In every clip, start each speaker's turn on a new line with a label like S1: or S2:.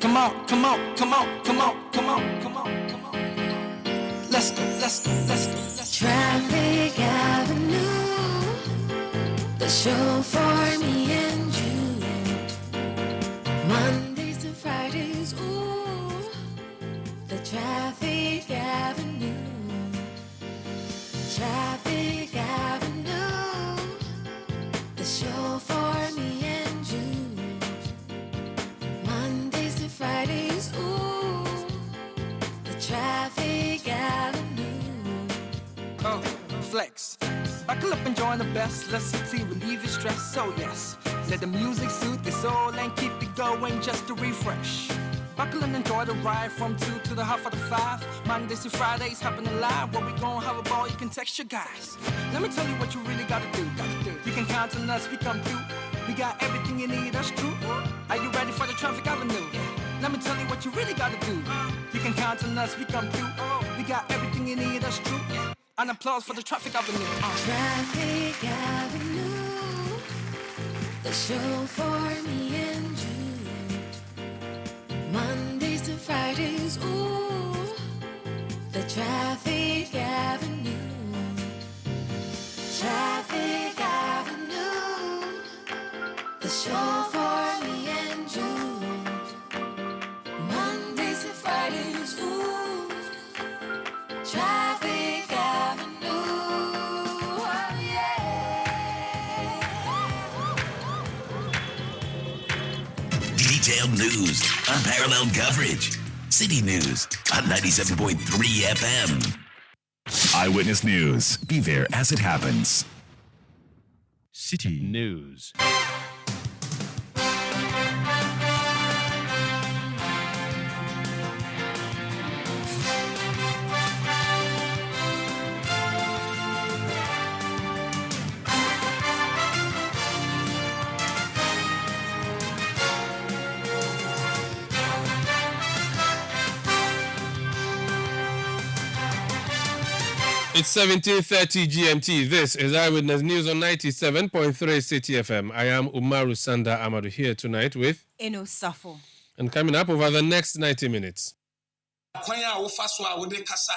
S1: Come on. Let's go.
S2: Traffic Avenue, the show for me and you. Mondays to Fridays, ooh, the Traffic Avenue. Traffic Avenue, the show for me and you. Mondays to Fridays, ooh, the Traffic Avenue.
S1: Flex. Buckle up and join the best. Let's see, relieve your stress. So yes, let the music soothe your soul and keep it going just to refresh. Buckle and enjoy the ride from 2 to the half of the 5. Mondays to Fridays happening live. Where we gon' have a ball, you can text your guys. Let me tell you what you really gotta do. You can count on us, we come through. We got everything you need, that's true. Are you ready for the Traffic Avenue? Let me tell you what you really gotta do. You can count on us, we come through. We got everything you need, that's true. An applause for the Traffic Avenue.
S2: Traffic Avenue, the show for me and you. Mondays to Fridays, ooh, the Traffic Avenue. Traffic Avenue, the show for me and you. Mondays to Fridays, ooh, Traffic Avenue, oh yeah.
S3: Detailed news, unparalleled coverage. City News on 97.3 FM. Eyewitness News. Be there as it happens.
S4: City News.
S5: It's 17:30 GMT. This is Eyewitness News on 97.3 Citi FM. I am Umaru Sanda Amadu here tonight with
S6: Eno Safo.
S5: And coming up over the next 90 minutes.
S7: Kwanya wo faso a wo de kasa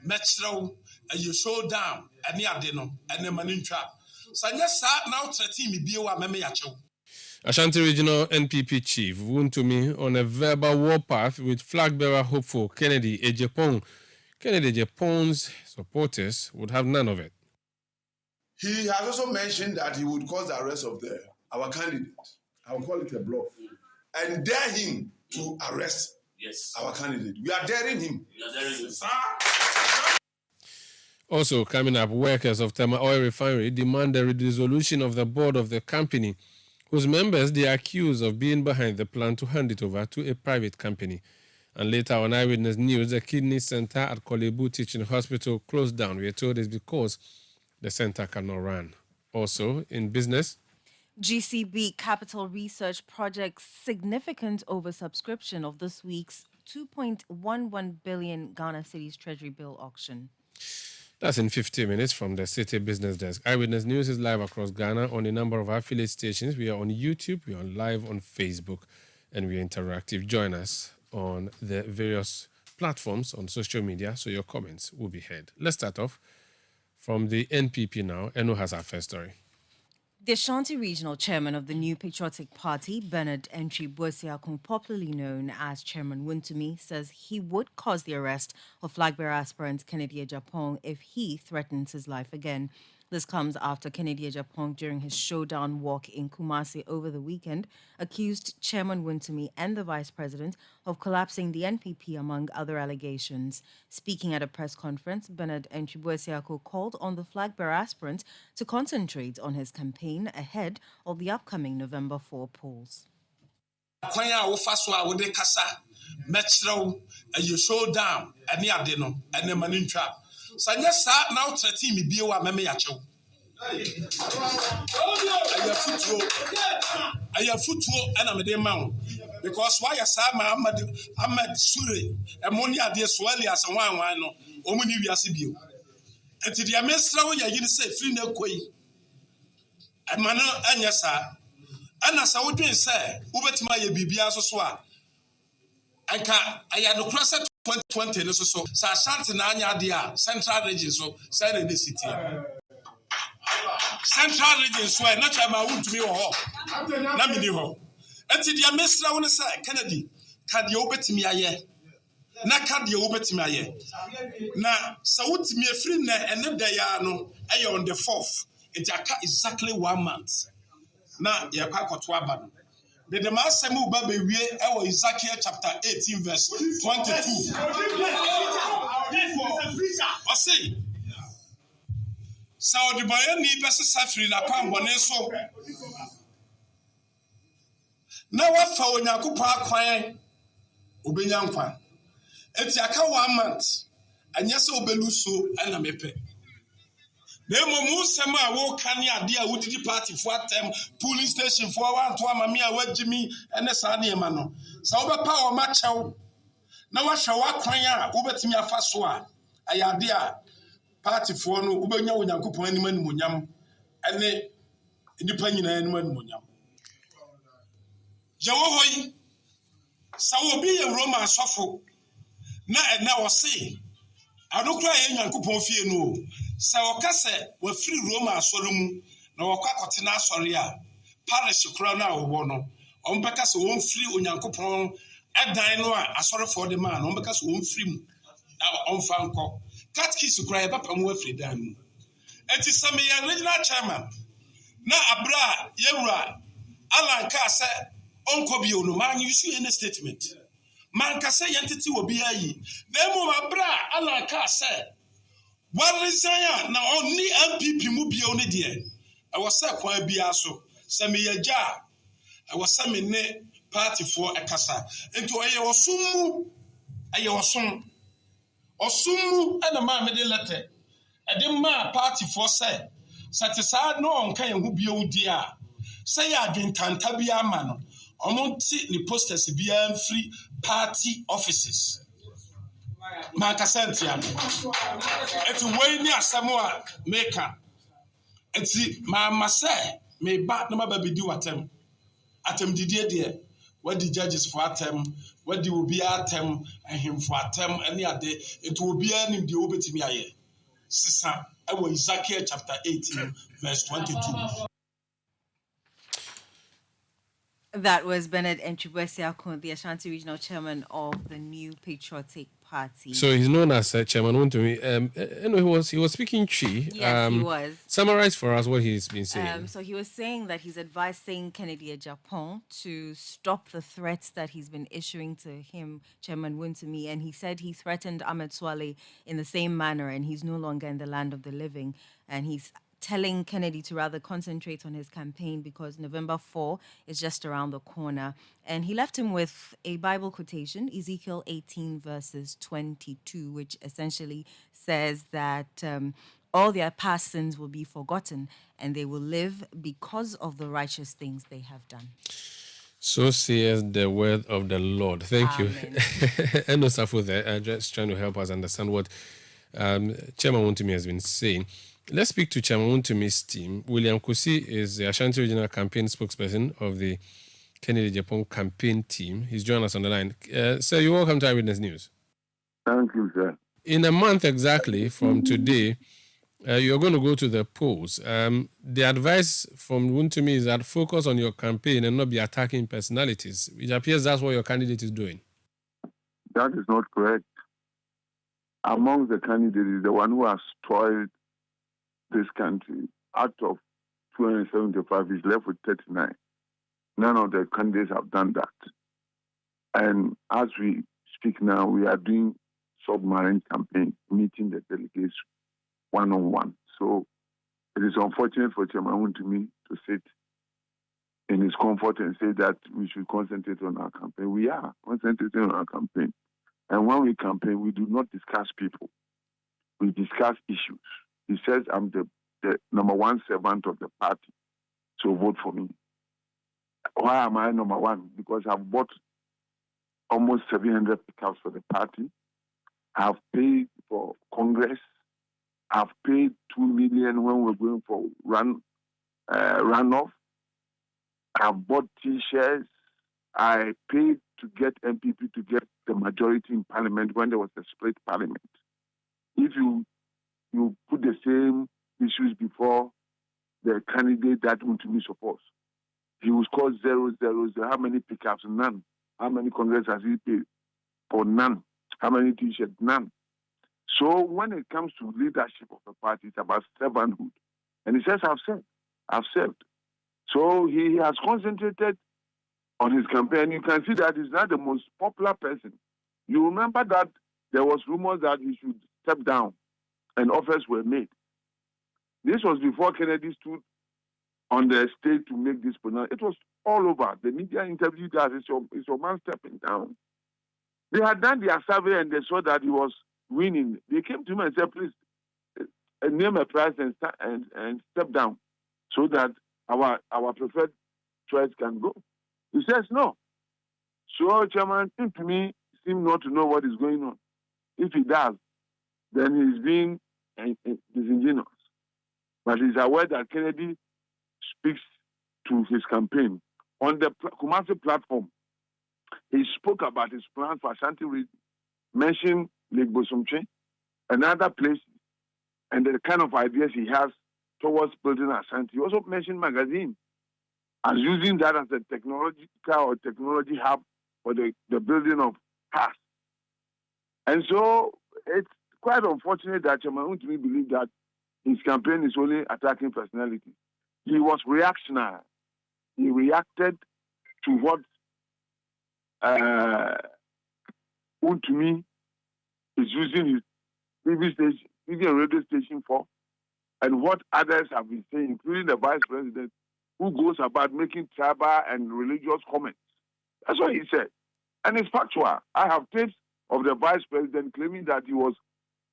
S7: mekyerɛw you show down ani ade no ene mani ntwa sanya sa na wo trati mi bie wa meme yachew.
S5: Ashanti Regional NPP Chief Wuntumi on a verbal warpath with flag bearer hopeful Kennedy Ejepong. Kennedy Ejepong's supporters would have none of it.
S8: He has also mentioned that he would cause the arrest of our candidate. I will call it a bluff. And dare him to arrest our candidate. We are daring him.
S5: Also coming up, workers of Tema Oil Refinery demand the dissolution of the board of the company, whose members they accuse of being behind the plan to hand it over to a private company. And later on Eyewitness News, the kidney center at Kolebu Teaching Hospital closed down. We are told it's because the center cannot run. Also in business,
S6: GCB Capital Research Project's significant oversubscription of this week's 2.11 billion Ghana Cedis Treasury Bill auction.
S5: That's in 50 minutes from the City Business Desk. Eyewitness News is live across Ghana on a number of affiliate stations. We are on YouTube, we are live on Facebook, and we are interactive. Join us on the various platforms on social media, so your comments will be heard. Let's start off from the NPP now. Eno has our first story.
S6: The Ashanti Regional Chairman of the New Patriotic Party, Bernard Entry Buesiakun, popularly known as Chairman Wuntumi, says he would cause the arrest of flag-bearer aspirant Kennedy Ejapong if he threatens his life again. This comes after Kennedy Ejapong, during his showdown walk in Kumasi over the weekend, accused Chairman Wuntumi and the Vice President of collapsing the NPP, among other allegations. Speaking at a press conference, Bernard Entry Buesiakun called on the flag-bearer aspirant to concentrate on his campaign ahead of the upcoming November 4 polls.
S7: Kwanya wo faso a wo de kasa mekyerɛw you show down ani ade no ene mani ntwa sanya sa na wo trati mi bie wa meme yachew. Ayafutuo ena me de ma wo because why ya sa ma Ahmed Sure e moni ade swali as wan no omuni wiase bio enti dia mesra wo ya yini se free na koi e ma no anya sa And as I would say, Ubetima ye bibia so a anka aya no cross 2020 no so sa Ashanti na anya dia central region so say in the city. Central region so na chama wontumi wo ho na mini ho. Enti dia mesra won say Kennedy ka dia obetimi aye na ka dia obetimi aye na sa wotimi afiri na ene da ya no aye on the 4th it aka exactly 1 month na ye kwa kwato aba no the demasem uba bewie ewo Ezekiel chapter 18 verse 22 I say Saudi boy ni best safri na kwambone so na wafa onyakopa akwan obenya nkwa eti aka 1 month anya se obelu so ana mepe na emu sema a wo kan ade a wodidi party fo atem police station fo wanto amame a wagimi ene saa ne ma no sa wo bepa o ma chew na wa hwe wa kwan a wo betimi afa so a ayade a party fo no wo benya onyankopon anim animonyam ene nipa nyina anim animonyam jawo hoyi sa wo bi ye Roma asofo na wo se adokura ye nyankopon fie no sa okase wa free Roma asoro mu na wakwa kote na asore a parish kura na wo no ombeka se won free onyankopon edan no a asore for the man ombeka se won free mu na onfa nko catechist kura ye papa mu afri dan mu enti same ye regional chairman na abra yewura alanka se onko bi ono man you see any statement man ka se yentiti obi ayi na emu abra alanka se what resign na oni MPP mu bi oni de e was say kwan bia so se me yaja e was say me ne party for ekasa enti oye osum aye osum na ma me de letter e de ma party for say satisfied no on kan hu bia udi a say ya adwentanta bia ma no omonti ni posters bia free party offices Makasantia. It's way near Samoa Maker. It's my massa may bat no baby do atem. Atem didier dear. What the judges for atem, what the will be atem, and him for atem any other day. It will be an the obetimiaye. Sisa, I will Ezekiel chapter 18, verse 22.
S6: That was Bernard Enchibuesiakun, the Ashanti Regional Chairman of the New Patriotic Party.
S5: So he's known as Chairman Wontumi. Anyway, he was speaking Chi.
S6: Yes, he was.
S5: Summarize for us what he's been saying.
S6: So he was saying that he's advising Kennedy Japan to stop the threats that he's been issuing to him, Chairman Wontumi, and he said he threatened Ahmed Swale in the same manner, and he's no longer in the land of the living, and he's telling Kennedy to rather concentrate on his campaign because November 4 is just around the corner. And he left him with a Bible quotation, Ezekiel 18 verses 22, which essentially says that all their past sins will be forgotten and they will live because of the righteous things they have done.
S5: So says the word of the Lord. Thank
S6: Amen.
S5: you. And also for that, just trying to help us understand what Chairman Wontumi has been saying. Let's speak to Chairman Wontumi's team. William Kusi is the Ashanti Regional Campaign spokesperson of the Kennedy Japan campaign team. He's joined us on the line. Sir, you're welcome to Eyewitness News.
S9: Thank you, sir.
S5: In a month exactly from today, you're going to go to the polls. The advice from Wontumi is that focus on your campaign and not be attacking personalities. It appears that's what your candidate is doing.
S9: That is not correct. Among the candidates, the one who has spoiled this country, out of 275, is left with 39. None of the candidates have done that. And as we speak now, we are doing submarine campaign, meeting the delegates one-on-one. So it is unfortunate for Chairman Wontumi to sit in his comfort and say that we should concentrate on our campaign. We are concentrating on our campaign. And when we campaign, we do not discuss people. We discuss issues. He says, I'm the number one servant of the party, so vote for me. Why am I number one? Because I've bought almost 700 pickups for the party. I've paid for Congress. I've paid $2 million when we're going for runoff. I bought T-shirts. I paid to get MPP to get the majority in parliament when there was a split parliament. If you put the same issues before the candidate that Untumi supports, he will score 0-0. How many pickups? None. How many Congress has he paid? For none. How many T-shirts? None. So when it comes to leadership of the party, it's about servanthood. And he says, I've served. So he has concentrated on his campaign. You can see that he's not the most popular person. You remember that there was rumors that he should step down and offers were made. This was before Kennedy stood on the stage to make this pronouncement. It was all over. The media interviewed us. It's your man stepping down. They had done their survey and they saw that he was winning. They came to him and said, please, name a price and step down so that our preferred choice can go. He says no. So Chairman, to me, seems not to know what is going on. If he does, then he's being disingenuous. But he's aware that Kennedy speaks to his campaign. On the Kumasi platform, he spoke about his plans for Ashanti region, mentioned Lake Bosumtwe and other places, and the kind of ideas he has towards building Ashanti. He also mentioned magazine as using that as a technology hub for the building of cars. And so it's quite unfortunate that Chairman Untumi believed that his campaign is only attacking personality. He was reactionary. He reacted to what Untumi is using his TV and radio station for, and what others have been saying, including the vice president, who goes about making tribal and religious comments. That's what he said. And it's factual. I have tapes of the vice president claiming that he was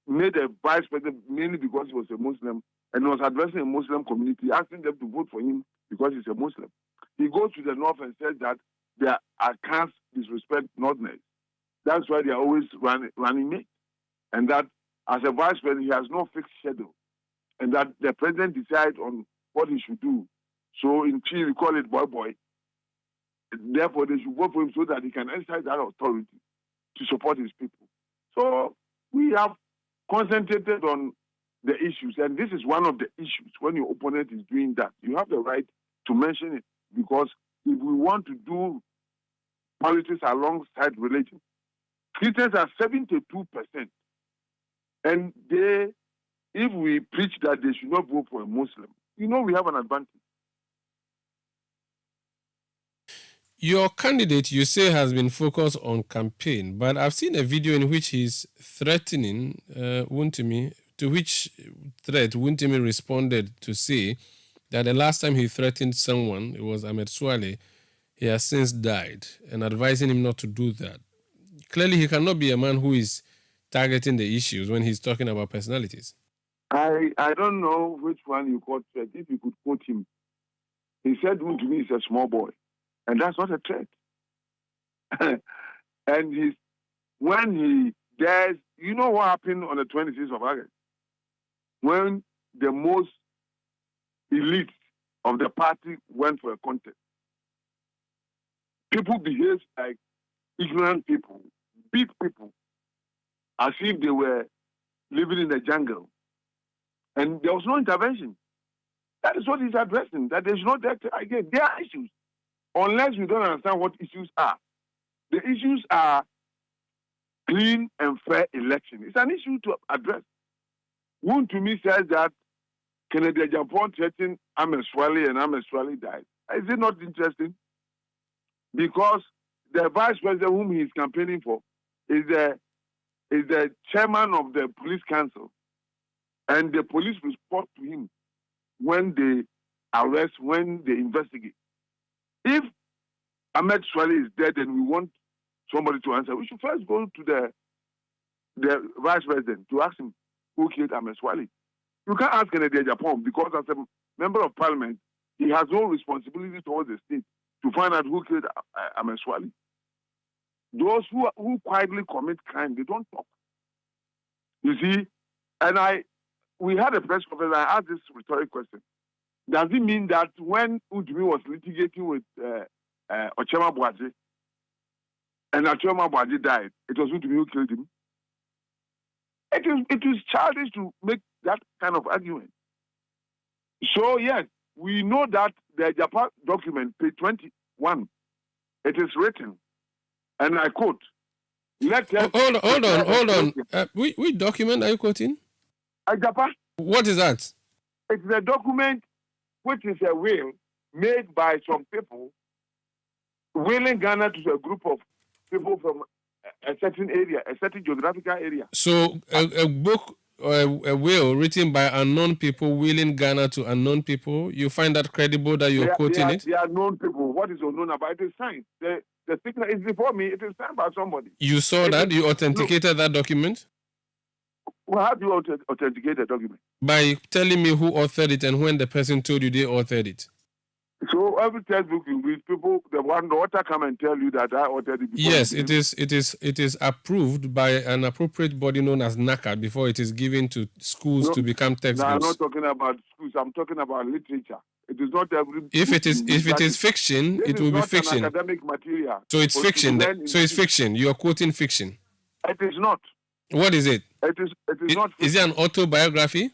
S9: made a vice president mainly because he was a Muslim and was addressing a Muslim community, asking them to vote for him because he's a Muslim. He goes to the north and says that they can't disrespect Northerners. That's why they are always running mate. And that as a vice president, he has no fixed schedule. And that the president decides on what he should do. So in Chi, we call it boy. Therefore, they should vote for him so that he can exercise that authority to support his people. So we have concentrated on the issues. And this is one of the issues. When your opponent is doing that, you have the right to mention it. Because if we want to do politics alongside religion, Christians are 72%. And if we preach that they should not vote for a Muslim, we have an advantage.
S5: Your candidate, you say, has been focused on campaign, but I've seen a video in which he's threatening Wuntumi, to which threat Wuntumi responded to say that the last time he threatened someone, it was Ahmed Swale, he has since died, and advising him not to do that. Clearly, he cannot be a man who is targeting the issues when he's talking about personalities.
S9: I don't know which one you called threat. If you could quote him, he said Wuntumi is a small boy. And that's not a threat. And when he dares, you know what happened on the 26th of August? When the most elite of the party went for a contest. People behaved like ignorant people, beat people, as if they were living in the jungle. And there was no intervention. That is what he's addressing, that there's no dare. Again, there are issues. Unless we don't understand what issues are. The issues are clean and fair election. It's an issue to address. Wuntumi says that Kennedy Japan threatened Ahmed Swale and Ahmed Swale died. Is it not interesting? Because the vice president whom he is campaigning for is the chairman of the police council. And the police report to him when they arrest, when they investigate. If Ahmed Swale is dead and we want somebody to answer, we should first go to the vice president to ask him who killed Ahmed Swale. You can't ask Kennedy Japan because as a member of parliament, he has no responsibility towards the state to find out who killed Ahmed Swale. Those who quietly commit crime, they don't talk. You see, and we had a press conference, I asked this rhetoric question. Does it mean that when Udumi was litigating with Ochema Boaji and Ochema Boaji died, it was Udumi who killed him? It is childish to make that kind of argument. So, yes, we know that the Japan document, page 21, it is written, and I quote,
S5: Hold on. Which document are you quoting?
S9: Japan.
S5: What is that?
S9: It's a document which is a will made by some people willing Ghana to a group of people from a certain area, a certain geographical area.
S5: So a book or a will written by unknown people willing Ghana to unknown people, you find that credible that you're quoting it?
S9: They are known people. What is unknown about it is signed. The signature is before me. It is signed by somebody.
S5: You saw that? You authenticated that document?
S9: Well, how do you authenticate a document?
S5: By telling me who authored it and when the person told you they authored it.
S9: So every textbook you read, people, the author come and tell you that I authored it.
S5: Yes, it is approved by an appropriate body known as NACA before it is given to schools to become textbooks.
S9: No, I'm not talking about schools. I'm talking about literature. It is not every.
S5: If it is fiction, it will be fiction.
S9: Academic material.
S5: So it's fiction. So it's fiction. You are quoting fiction.
S9: It is not.
S5: What is it?
S9: It is not. Fiction.
S5: Is it an autobiography?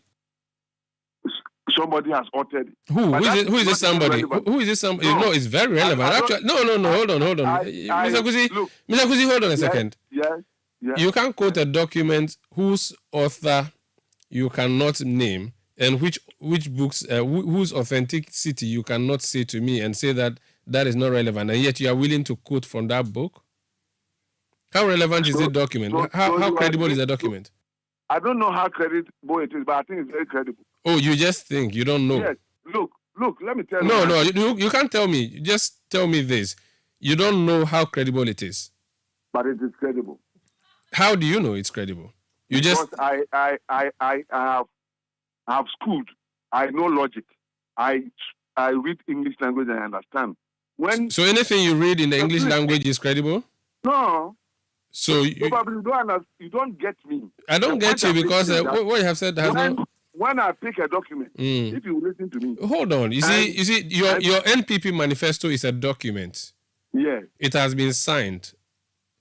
S9: Somebody has authored it.
S5: Who is this somebody? Who is this somebody? No, it's very relevant. Actually, no. Hold on. Mr. Kuzi, hold on a second.
S9: Yes.
S5: You can't quote a document whose author you cannot name and which books, whose authenticity you cannot say to me and say that is not relevant, and yet you are willing to quote from that book? How relevant is the document? How credible is the document?
S9: I don't know how credible it is, but I think it's very credible.
S5: Oh, you just think, you don't know?
S9: Yes. Look, let me tell you.
S5: No, you can't tell me. Just tell me this. You don't know how credible it is.
S9: But it is credible.
S5: How do you know it's credible?
S9: Because I have schooled. I know logic. I read English language and I understand.
S5: So anything you read in the English language is credible?
S9: No.
S5: So
S9: you don't get me.
S5: I don't get you because what you have said has no.
S9: When I pick a document, if you listen to me.
S5: Hold on. You see, your NPP manifesto is a document.
S9: Yes.
S5: It has been signed.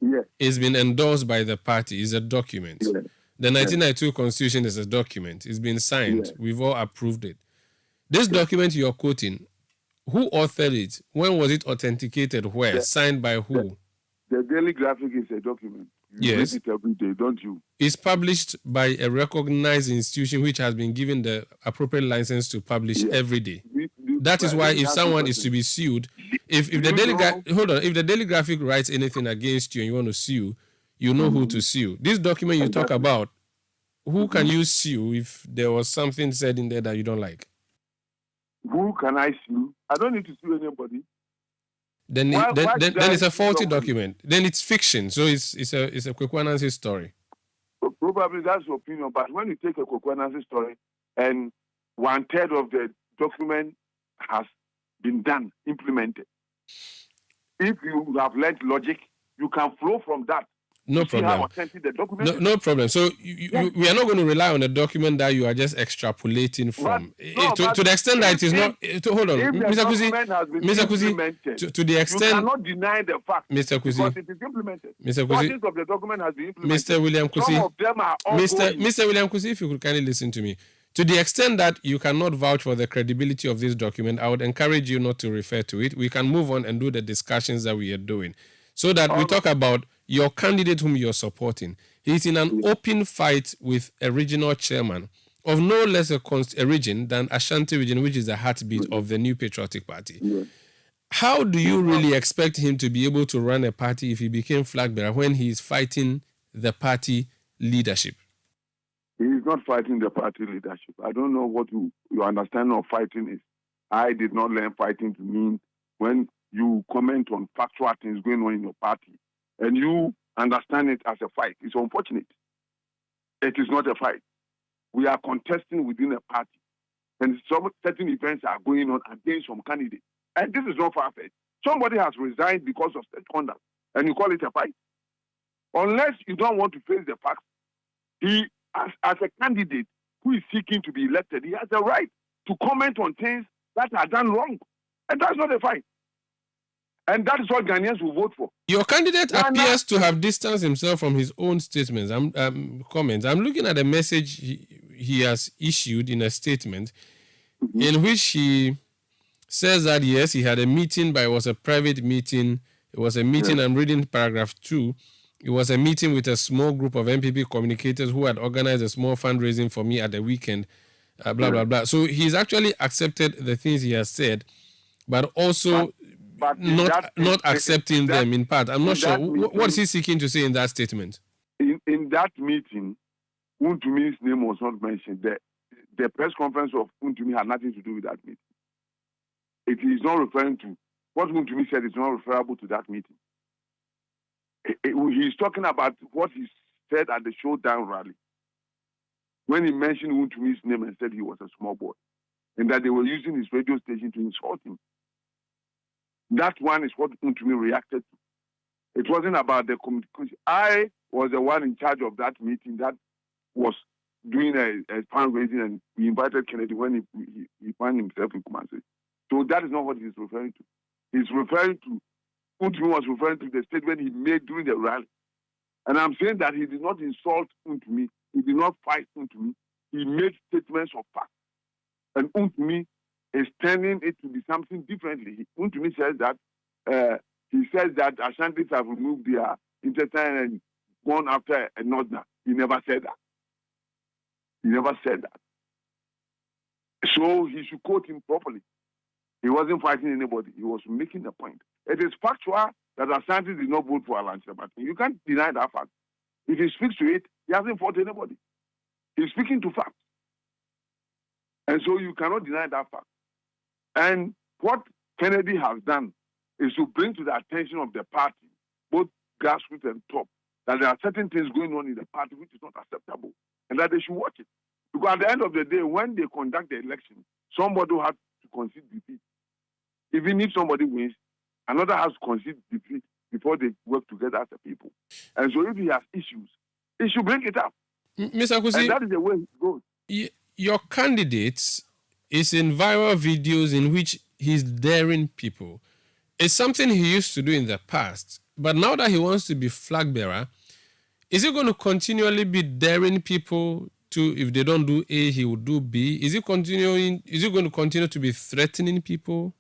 S9: Yes.
S5: It's been endorsed by the party. It's a document.
S9: Yes.
S5: The 1992 Constitution is a document. It's been signed. Yes. We've all approved it. This document you're quoting, who authored it? When was it authenticated? Where? Yes. Signed by who?
S9: The Daily Graphic is a document. You
S5: yes.
S9: read it every day, don't you?
S5: It's published by a recognized institution which has been given the appropriate license to publish every day. That is why if someone is to be sued, if the Daily Graphic writes anything against you and you want to sue, you know who to sue. This document you talk about, who can you sue if there was something said in there that you don't like?
S9: Who can I sue? I don't need to sue anybody.
S5: Then it's a faulty document. Then it's fiction. So it's a Kwekwanansi story.
S9: Probably that's your opinion. But when you take a Kwekwanansi story and 1/3 of the document has been done, implemented, if you have learned logic, you can flow from that.
S5: No problem.
S9: See how authentic the document is?
S5: No problem. So we are not going to rely on a document that you are just extrapolating from. To the extent that it is not. Hold on, Mr. Kuzi. To the extent
S9: you cannot deny the fact.
S5: Mr. Kuzi.
S9: Because it is implemented.
S5: Mr. Kuzi.
S9: Of the document has been implemented.
S5: Mr. William Kuzi.
S9: Some of them are ongoing.
S5: Mr. William Kuzi, if you could kindly listen to me. To the extent that you cannot vouch for the credibility of this document, I would encourage you not to refer to it. We can move on and do the discussions that we are doing, so that we talk about your candidate whom you're supporting. He's in an open fight with a regional chairman of no less a region than Ashanti region, which is the heartbeat of the New Patriotic Party. How do you really expect him to be able to run a party if he became flag bearer when he is fighting the party leadership?
S9: He is not fighting the party leadership. I don't know what your understanding of fighting is. I did not learn fighting to mean when you comment on factual things going on in your party and you understand it as a fight. It's unfortunate. It is not a fight. We are contesting within a party, and some certain events are going on against some candidates. And this is not far-fetched. Somebody has resigned because of state conduct, and you call it a fight. Unless you don't want to face the facts, he, as a candidate who is seeking to be elected, he has a right to comment on things that are done wrong. And that's not a fight. And that is what Ghanaians will vote for.
S5: Your candidate appears to have distanced himself from his own statements, comments. I'm looking at a message he has issued in a statement in which he says that, yes, he had a meeting, but it was a private meeting. It was a meeting, I'm reading paragraph 2. It was a meeting with a small group of MPP communicators who had organized a small fundraising for me at the weekend, blah, blah, blah. So he's actually accepted the things he has said, but also not accepting them in part. I'm not sure. What is he seeking to say in that statement?
S9: In that meeting, Untumi's name was not mentioned. The press conference of Untumi had nothing to do with that meeting. It is not referring to what Untumi said. Is not referable to that meeting. He's talking about what he said at the showdown rally when he mentioned Untumi's name and said he was a small boy and that they were using his radio station to insult him. That one is what Untumi reacted to. It wasn't about the communication. I was the one in charge of that meeting that was doing a fundraising, and we invited Kennedy when he found himself in Kumasi. So that is not what he's referring to. He's referring to, Untumi was referring to the statement he made during the rally. And I'm saying that he did not insult Untumi. He did not fight Untumi. He made statements of fact. And Untumi is turning it to be something differently. Untumi says that he says that Ashantis have removed their intestine and gone after a northerner. He never said that. He never said that. So he should quote him properly. He wasn't fighting anybody. He was making a point. It is factual that Ashantis did not vote for Alan Shabbat. You can't deny that fact. If he speaks to it, he hasn't fought anybody. He's speaking to facts. And so you cannot deny that fact. And what Kennedy has done is to bring to the attention of the party, both grassroots and top, that there are certain things going on in the party which is not acceptable, and that they should watch it. Because at the end of the day, when they conduct the election, somebody has to concede defeat. Even if somebody wins, another has to concede defeat before they work together as a people. And so if he has issues, he should bring it up.
S5: Mr. Akusi,
S9: and that is the way it goes.
S5: Your candidate is in viral videos in which he's daring people. It's something he used to do in the past. But now that he wants to be flag bearer, is he going to continually be daring people to, if they don't do A, he will do B? Is he going to continue to be threatening people?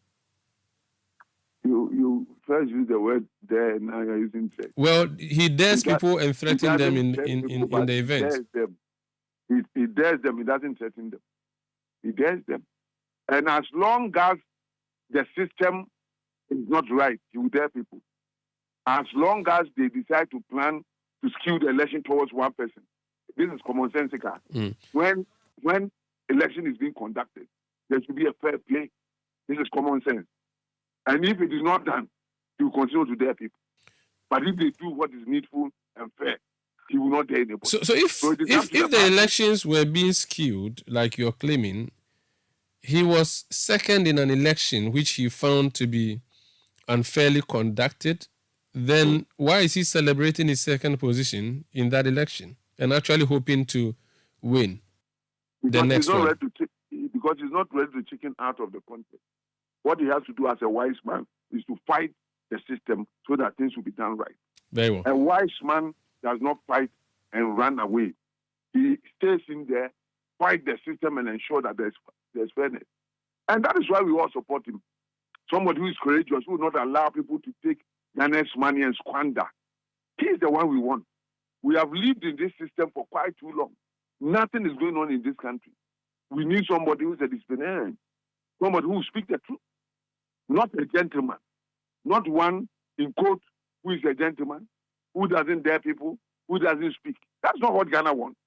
S9: You first use the word dare, now you're using threat.
S5: Well, he dares people and threatens them in the event.
S9: He dares them, he doesn't threaten them. He dares them. And as long as the system is not right, he will dare people. As long as they decide to plan to skew the election towards one person, this is commonsensical. When election is being conducted, there should be a fair play. This is common sense. And if it is not done, he will continue to dare people. But if they do what is needful and fair, he will not dare anybody.
S5: So if the elections were being skewed, like you're claiming, he was second in an election which he found to be unfairly conducted, then why is he celebrating his second position in that election and actually hoping to win the next one?
S9: Because he's not ready to chicken out of the contest. What he has to do as a wise man is to fight the system so that things will be done right.
S5: Very well.
S9: A wise man does not fight and run away. He stays in there, fight the system, and ensure that there's fairness. And that is why we all support him. Somebody who is courageous, who will not allow people to take Ghana's money and squander. He is the one we want. We have lived in this system for quite too long. Nothing is going on in this country. We need somebody who is a disciplinarian, somebody who will speak the truth, not a gentleman, not one in quote who is a gentleman, who doesn't dare people, who doesn't speak. That's not what Ghana wants.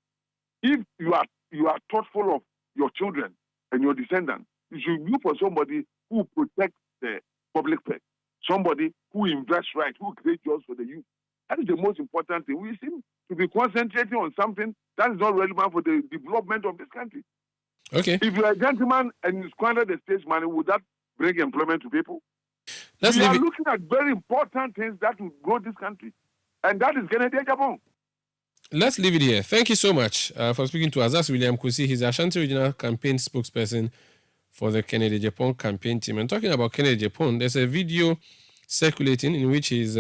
S9: If you are thoughtful of your children and your descendants, you should look for somebody who protects the public purse, somebody who invests right, who creates jobs for the youth. That is the most important thing. We seem to be concentrating on something that is not relevant for the development of this country.
S5: Okay.
S9: If you're a gentleman and you squander the state's money, would that bring employment to people? We are looking at very important things that will grow this country. And that is Kennedy Gabon.
S5: Let's leave it here. Thank you so much for speaking to us. That's William Kusi. He's Ashanti Regional Campaign spokesperson for the Kennedy Japan campaign team. And talking about Kennedy Japan, there's a video circulating in which he's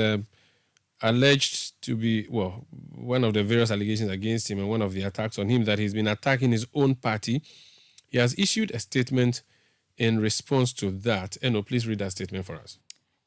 S5: alleged to be, one of the various allegations against him and one of the attacks on him, that he's been attacking his own party. He has issued a statement in response to that. Eno, please read that statement for us.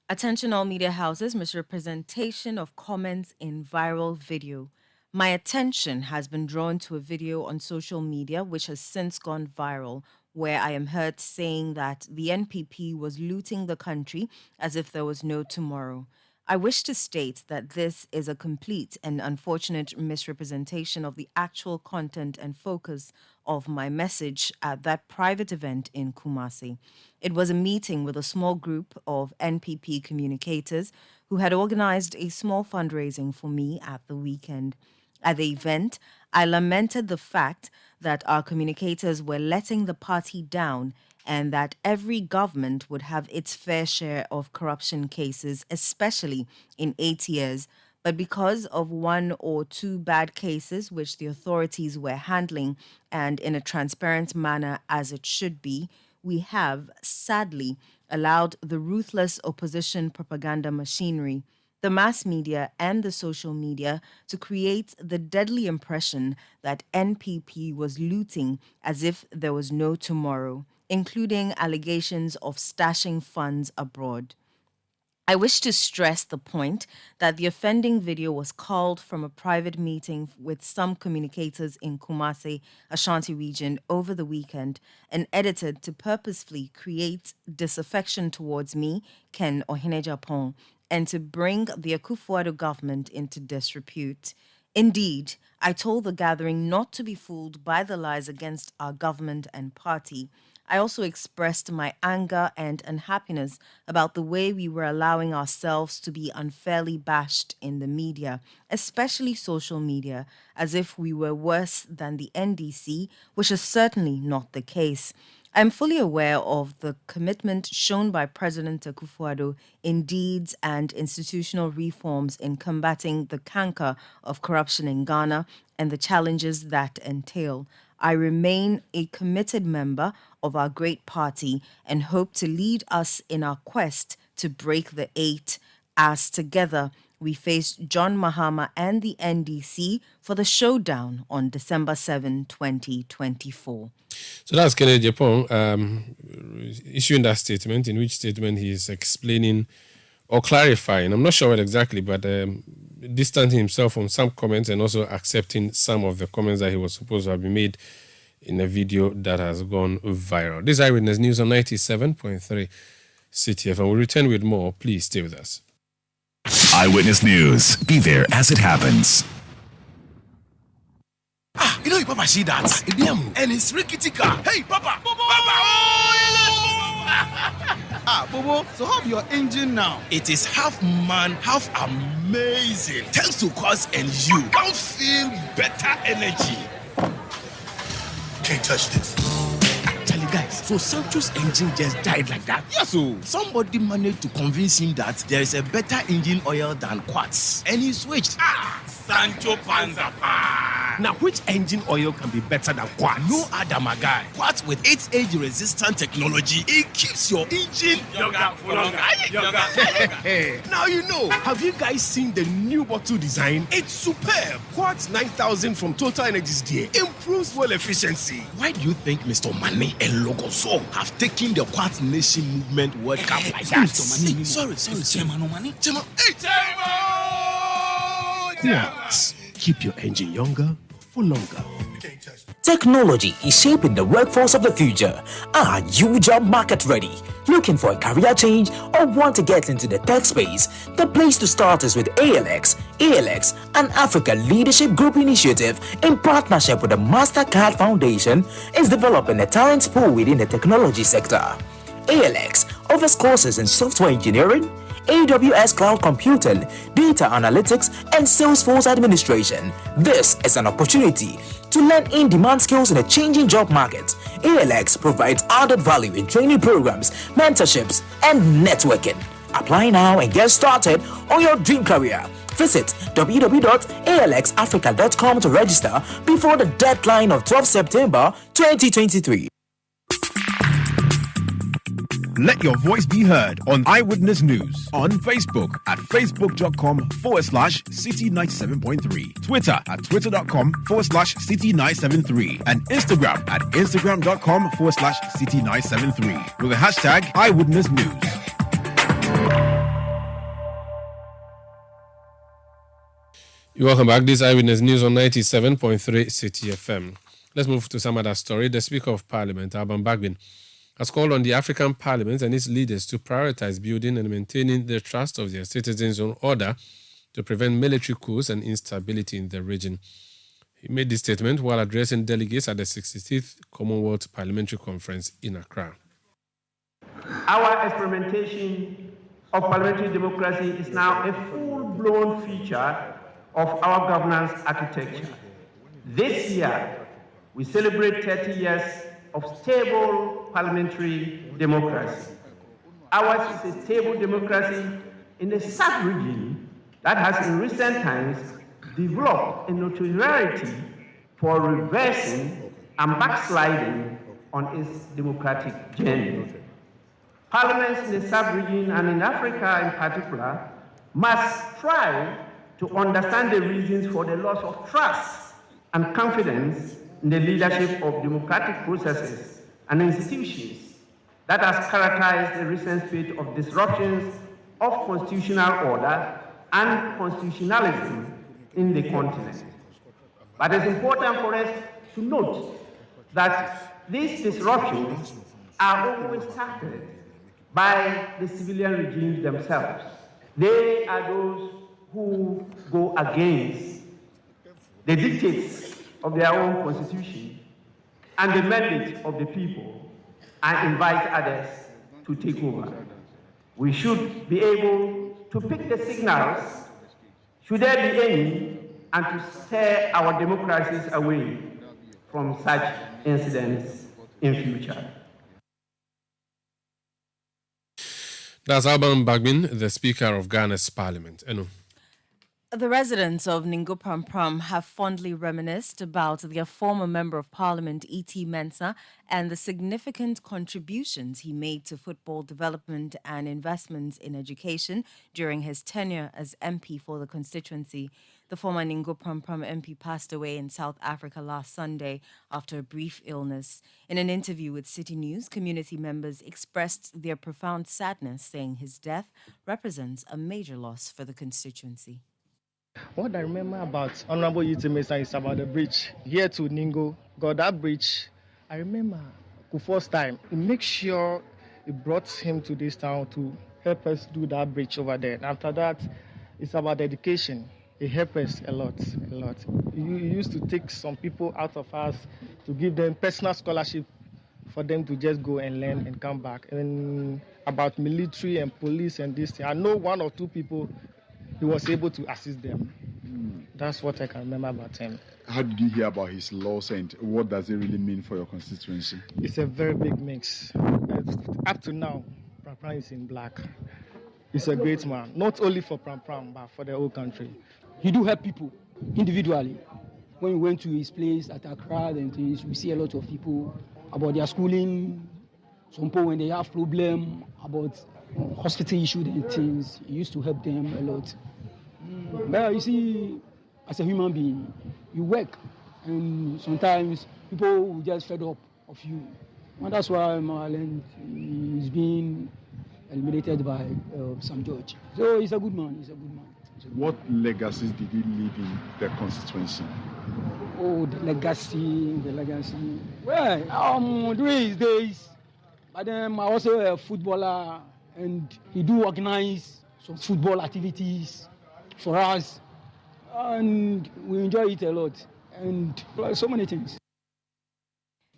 S6: Attention all media houses, misrepresentation of comments in viral video. My attention has been drawn to a video on social media which has since gone viral, where I am heard saying that the NPP was looting the country as if there was no tomorrow. I wish to state that this is a complete and unfortunate misrepresentation of the actual content and focus of my message at that private event in Kumasi. It was a meeting with a small group of NPP communicators who had organized a small fundraising for me at the weekend. At the event, I lamented the fact that our communicators were letting the party down and that every government would have its fair share of corruption cases, especially in 8 years. But because of one or two bad cases which the authorities were handling and in a transparent manner as it should be, we have, sadly, allowed the ruthless opposition propaganda machinery, the mass media and the social media to create the deadly impression that NPP was looting as if there was no tomorrow, including allegations of stashing funds abroad. I wish to stress the point that the offending video was culled from a private meeting with some communicators in Kumasi, Ashanti region, over the weekend and edited to purposefully create disaffection towards me, Ken Ohene-Japon, and to bring the Akufo-Addo government into disrepute. Indeed, I told the gathering not to be fooled by the lies against our government and party. I also expressed my anger and unhappiness about the way we were allowing ourselves to be unfairly bashed in the media, especially social media, as if we were worse than the NDC, which is certainly not the case. I am fully aware of the commitment shown by President Akufo-Addo in deeds and institutional reforms in combating the canker of corruption in Ghana and the challenges that entail. I remain a committed member of our great party and hope to lead us in our quest to break the 8 as together we face John Mahama and the NDC for the showdown on December 7, 2024.
S5: So that's Kennedy Japan issuing that statement, in which statement he is explaining or clarifying, I'm not sure what exactly, but distancing himself from some comments and also accepting some of the comments that he was supposed to have been made in a video that has gone viral. This is Eyewitness News on 97.3 Citi FM. We'll return with more. Please stay with us.
S3: Eyewitness News. Be there as it happens.
S10: You know, Papa, see that? And it's rickety car. Hey, Papa! Papa! Bobo, so how your engine now? It is half man, half amazing. Thanks to Quartz and you can feel better energy. Can't touch this. Actually, guys, so Sancho's engine just died like that? Yes, so somebody managed to convince him that there is a better engine oil than Quartz, and he switched. Sancho Panzapa. Now, which engine oil can be better than Quartz? No other, my guy. Quartz with its age-resistant technology, it keeps your engine younger for longer. Now you know. Have you guys seen the new bottle design? It's superb. Quartz 9000 from Total Energies there improves fuel efficiency. Why do you think Mr. Mane and Logoso have taken the Quartz Nation movement World Cup like that? Sorry, Chairman Omani. Chairman. Quartz. Keep your engine younger for longer.
S11: Technology is shaping the workforce of the future. Are you job market ready? Looking for a career change or want to get into the tech space? The place to start is with ALX. ALX, an Africa Leadership Group initiative in partnership with the MasterCard Foundation, is developing a talent pool within the technology sector. ALX offers courses in software engineering, AWS cloud computing, data analytics, and Salesforce administration. This is an opportunity to learn in-demand skills in a changing job market. ALX provides added value in training programs, mentorships, and networking. Apply now and get started on your dream career. Visit www.alxafrica.com to register before the deadline of 12 September 2023.
S12: Let your voice be heard on Eyewitness News on Facebook at facebook.com/City97.3, Twitter at twitter.com/City973, and Instagram at instagram.com/City973 with the hashtag Eyewitness News.
S5: Welcome back. This is Eyewitness News on 97.3 Citi FM. Let's move to some other story. The Speaker of Parliament, Alban Bagbin, has called on the African Parliament and its leaders to prioritize building and maintaining the trust of their citizens in order to prevent military coups and instability in the region. He made this statement while addressing delegates at the 65th Commonwealth Parliamentary Conference in Accra.
S13: Our experimentation of parliamentary democracy is now a full-blown feature of our governance architecture. This year, we celebrate 30 years of stable parliamentary democracy. Ours is a stable democracy in a sub-region that has in recent times developed a notoriety for reversing and backsliding on its democratic journey. Parliaments in the sub-region and in Africa in particular must strive to understand the reasons for the loss of trust and confidence in the leadership of democratic processes and institutions that has characterized the recent spate of disruptions of constitutional order and constitutionalism in the continent. But it's important for us to note that these disruptions are always tackled by the civilian regimes themselves. They are those who go against the dictates of their own constitution and the mandate of the people and invite others to take over. We should be able to pick the signals, should there be any, and to steer our democracies away from such incidents in future.
S5: That's Alban Bagbin, the Speaker of Ghana's Parliament.
S6: The residents of Ningo Pram Pram have fondly reminisced about their former Member of Parliament, E.T. Mensah, and the significant contributions he made to football development and investments in education during his tenure as MP for the constituency. The former Ningo Pram Pram MP passed away in South Africa last Sunday after a brief illness. In an interview with Citi News, community members expressed their profound sadness, saying his death represents a major loss for the constituency.
S14: What I remember about Honorable E.T. Mensah is about the bridge here to Ningo. Got that bridge. I remember the first time, he made sure he brought him to this town to help us do that bridge over there. And after that, it's about education. He helped us a lot. He used to take some people out of us to give them personal scholarship for them to just go and learn and come back. And about military and police and this thing, I know one or two people he was able to assist them. That's what I can remember about him.
S15: How did you hear about his loss and what does it really mean for your constituency?
S14: It's a very big mix. Up to now, Pram Pram is in black. He's a great man, not only for Pram Pram, but for the whole country.
S16: He do help people individually. When we went to his place at Accra and things, we see a lot of people about their schooling, some people when they have problem about hospital issues and things, he used to help them a lot. But you see, as a human being, you work, and sometimes people will just fed up of you. And that's why Marland is being eliminated by some judge. So he's a good man.
S15: What legacies did he leave in the constituency?
S16: Oh, the legacy. Well, during his days, but then I'm also a footballer, and he do organize some football activities for us, and we enjoy it a lot, and so many things.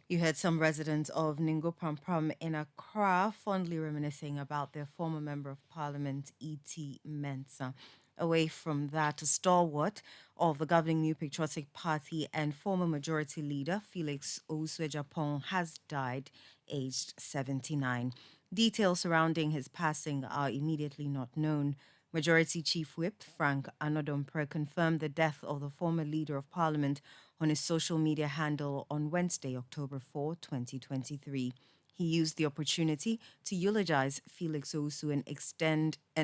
S6: You heard some residents of Ningo Pram Pram in Accra fondly reminiscing about their former Member of Parliament, E.T. Mensah. Away from that, a stalwart of the governing New Patriotic Party and former Majority Leader, Felix Owusu-Agyapong, has died, aged 79. Details surrounding his passing are immediately not known. Majority Chief Whip Frank Anodompre confirmed the death of the former Leader of Parliament on his social media handle on Wednesday, October 4, 2023. He used the opportunity to eulogize Felix Owusu and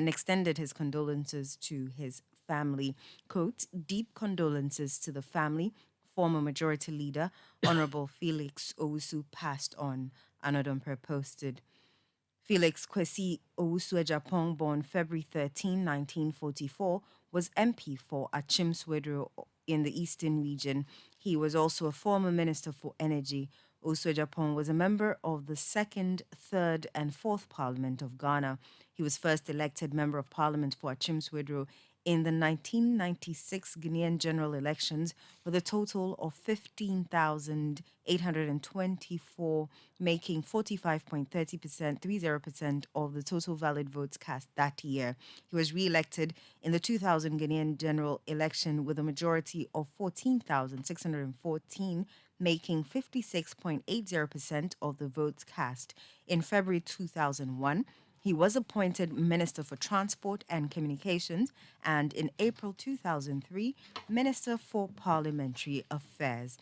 S6: extended his condolences to his family. Quote, deep condolences to the family. Former Majority Leader, Honorable Felix Owusu, passed on, Anodumper posted. Felix Kwesi Owusu-Ejapong, born February 13, 1944, was MP for Achim-Swedru in the Eastern Region. He was also a former Minister for Energy. Owusu-Ejapong was a member of the 2nd, 3rd, and 4th Parliament of Ghana. He was first elected Member of Parliament for Achim-Swedru in the 1996 Guinean general elections with a total of 15,824, making 30% of the total valid votes cast that year. He was re-elected in the 2000 Guinean general election with a majority of 14,614, making 56.80% of the votes cast. In February 2001, he was appointed Minister for Transport and Communications, and in April 2003, Minister for Parliamentary Affairs.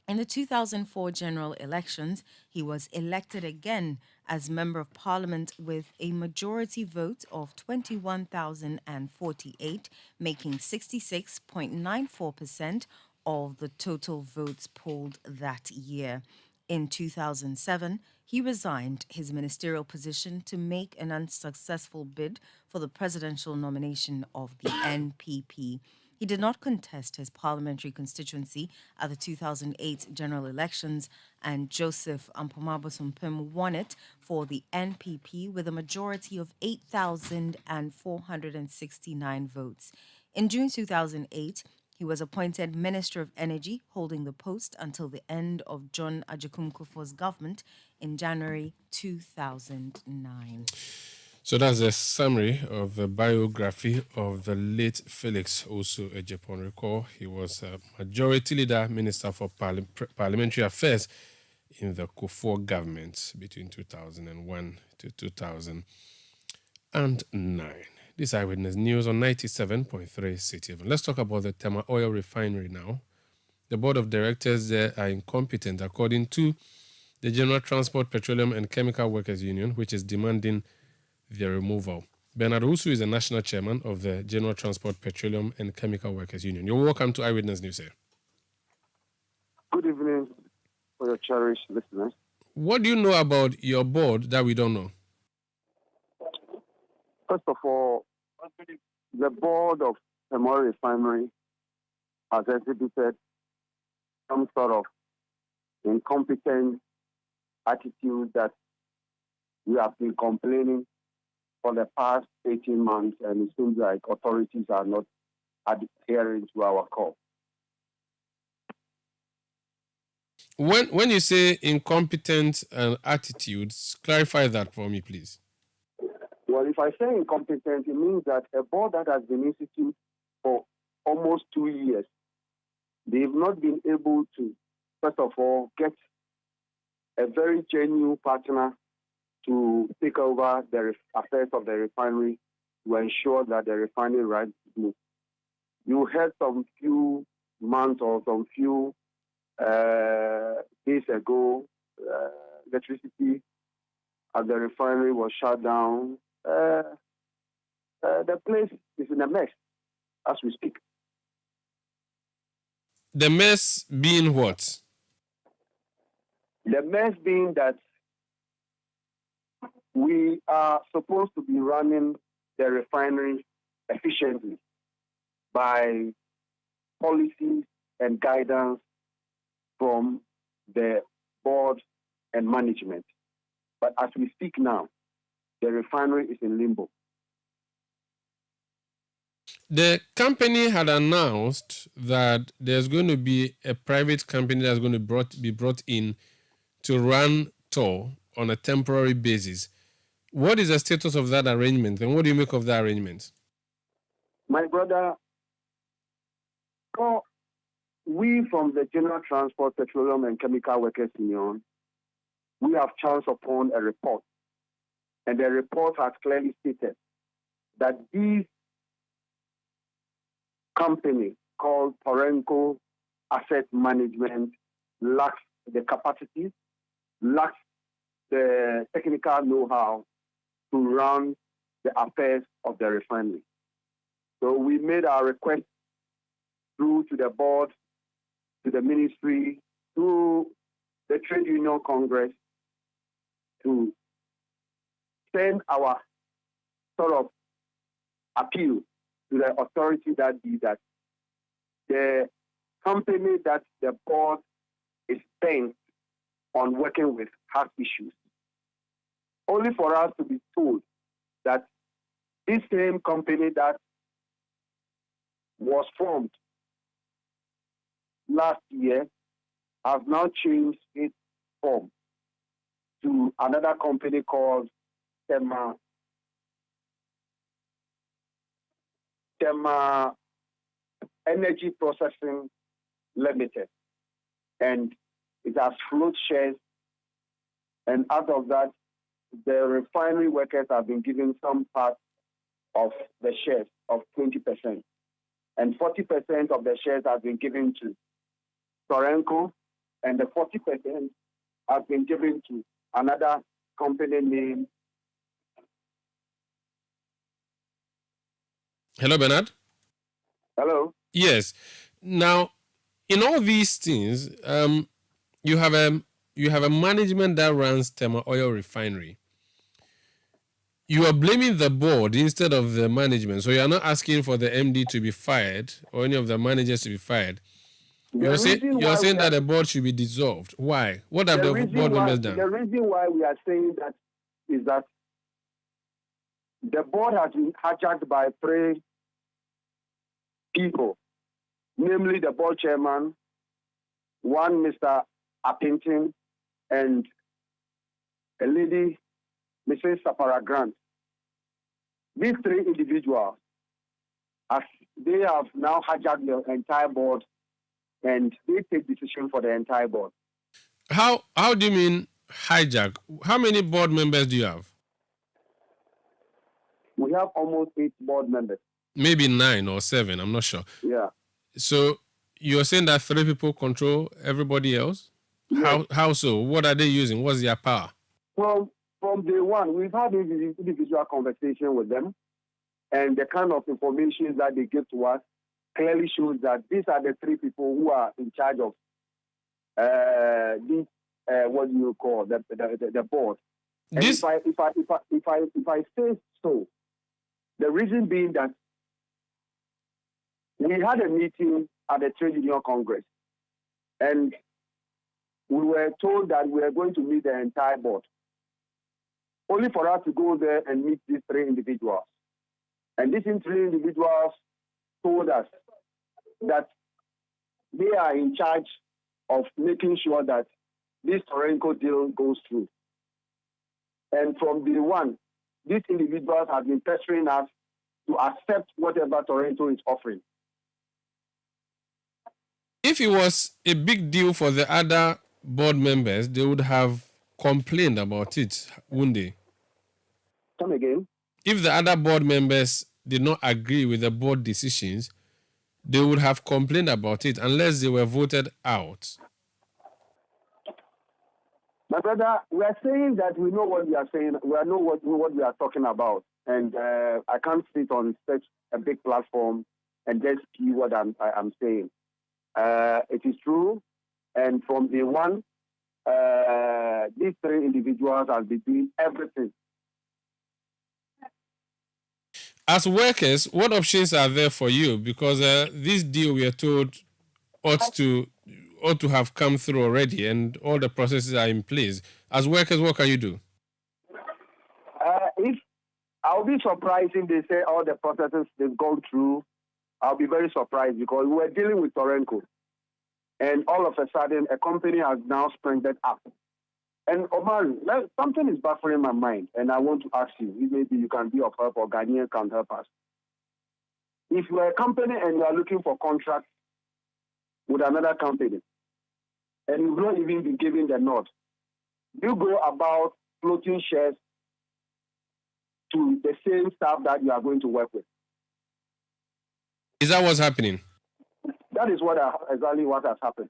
S6: In the 2004 general elections, he was elected again as Member of Parliament with a majority vote of 21,048, making 66.94% of the total votes polled that year. In 2007, he resigned his ministerial position to make an unsuccessful bid for the presidential nomination of the NPP. He did not contest his parliamentary constituency at the 2008 general elections, and Joseph Ampomabo-Sompem won it for the NPP with a majority of 8,469 votes. In June 2008, he was appointed Minister of Energy, holding the post until the end of John Agyekum Kufuor's government in January 2009.
S5: So that's a summary of the biography of the late Felix Owusu-Ejapong. Recall, he was a Majority Leader, Minister for Parliamentary Affairs in the Kufuor government between 2001 to 2009. This Eyewitness News on 97.3 Citi FM. Let's talk about the Tema Oil Refinery now. The board of directors there are incompetent, according to the General Transport, Petroleum and Chemical Workers Union, which is demanding their removal. Bernard Owusu is the national chairman of the General Transport, Petroleum and Chemical Workers Union. You're welcome to Eyewitness News, sir.
S17: Good evening for your cherished listeners.
S5: What do you know about your board that we don't know?
S17: First of all, the board of the Oil Refinery has exhibited some sort of incompetent attitude that we have been complaining for the past 18 months, and it seems like authorities are not adhering to our call.
S5: When you say incompetent attitudes, clarify that for me, please.
S17: Well, if I say incompetent, it means that a board that has been instituted for almost 2 years, they've not been able to, first of all, get a very genuine partner to take over the affairs of the refinery to ensure that the refinery runs smooth. You heard some few months or some few days ago, electricity at the refinery was shut down. The place is in a mess as we speak.
S5: The mess being what?
S17: The mess being that we are supposed to be running the refinery efficiently by policies and guidance from the board and management. But as we speak now, the refinery is in limbo.
S5: The company had announced that there's going to be a private company that's going to be brought in to run TOR on a temporary basis. What is the status of that arrangement, and what do you make of that arrangement?
S17: My brother, we from the General Transport, Petroleum and Chemical Workers Union, we have chanced upon a report, and the report has clearly stated that these company called Parenco Asset Management lacks the capacity, lacks the technical know-how to run the affairs of the refinery. So we made our request through to the board, to the ministry, to the Trade Union Congress to send our sort of appeal to the authority that the company that the board is bent on working with has issues. Only for us to be told that this same company that was formed last year has now changed its form to another company called Tema Energy Processing Limited. And it has float shares. And out of that, the refinery workers have been given some part of the shares of 20%. And 40% of the shares have been given to Torenco, and the 40% have been given to another company named.
S5: Hello, Bernard.
S17: Hello.
S5: Yes. Now, in all these things, you have a management that runs Tema Oil Refinery. You are blaming the board instead of the management. So you are not asking for the MD to be fired or any of the managers to be fired. You're saying that the board should be dissolved. Why? What have the board members done?
S17: The reason why we are saying that is that the board has been hijacked by 3 people, namely the board chairman, one Mr. Appington, and a lady, Mrs. Sapara Grant. These 3 individuals, they have now hijacked the entire board, and they take decision for the entire board.
S5: How do you mean hijack? How many board members do you have?
S17: We have almost 8 board members.
S5: Maybe 9 or 7, I'm not sure.
S17: Yeah.
S5: So you're saying that 3 people control everybody else?
S17: Yes.
S5: How so? What are they using? What's their power?
S17: Well, from day one, we've had individual conversation with them, and the kind of information that they give to us clearly shows that these are the 3 people who are in charge of this. What do you call the board? And if I say so, the reason being that we had a meeting at the Trade Union Congress, and we were told that we are going to meet the entire board, only for us to go there and meet these 3 individuals. And these 3 individuals told us that they are in charge of making sure that this Torenco deal goes through. And from day one, these individuals have been pestering us to accept whatever Toronto is offering.
S5: If it was a big deal for the other board members, they would have complained about it, wouldn't they?
S17: Come again?
S5: If the other board members did not agree with the board decisions, they would have complained about it unless they were voted out.
S17: My brother, we are saying that we know what we are saying. We know what we are talking about. And I can't sit on such a big platform and just see what I'm saying. It is true. And from day one, these 3 individuals have been doing everything.
S5: As workers, what options are there for you? Because this deal, we are told, ought to have come through already, and all the processes are in place. As workers, what can you do?
S17: If I'll be surprised if they say all the processes they've gone through. I'll be very surprised because we were dealing with Torenco, and all of a sudden, a company has now sprung up. And Omar, something is baffling my mind, and I want to ask you, if maybe you can be of help or Ghanaian can help us. If you are a company and you are looking for contracts with another company, and you've not even been given the nod, you go about floating shares to the same staff that you are going to work with.
S5: Is that what's happening?
S17: That is exactly what has happened.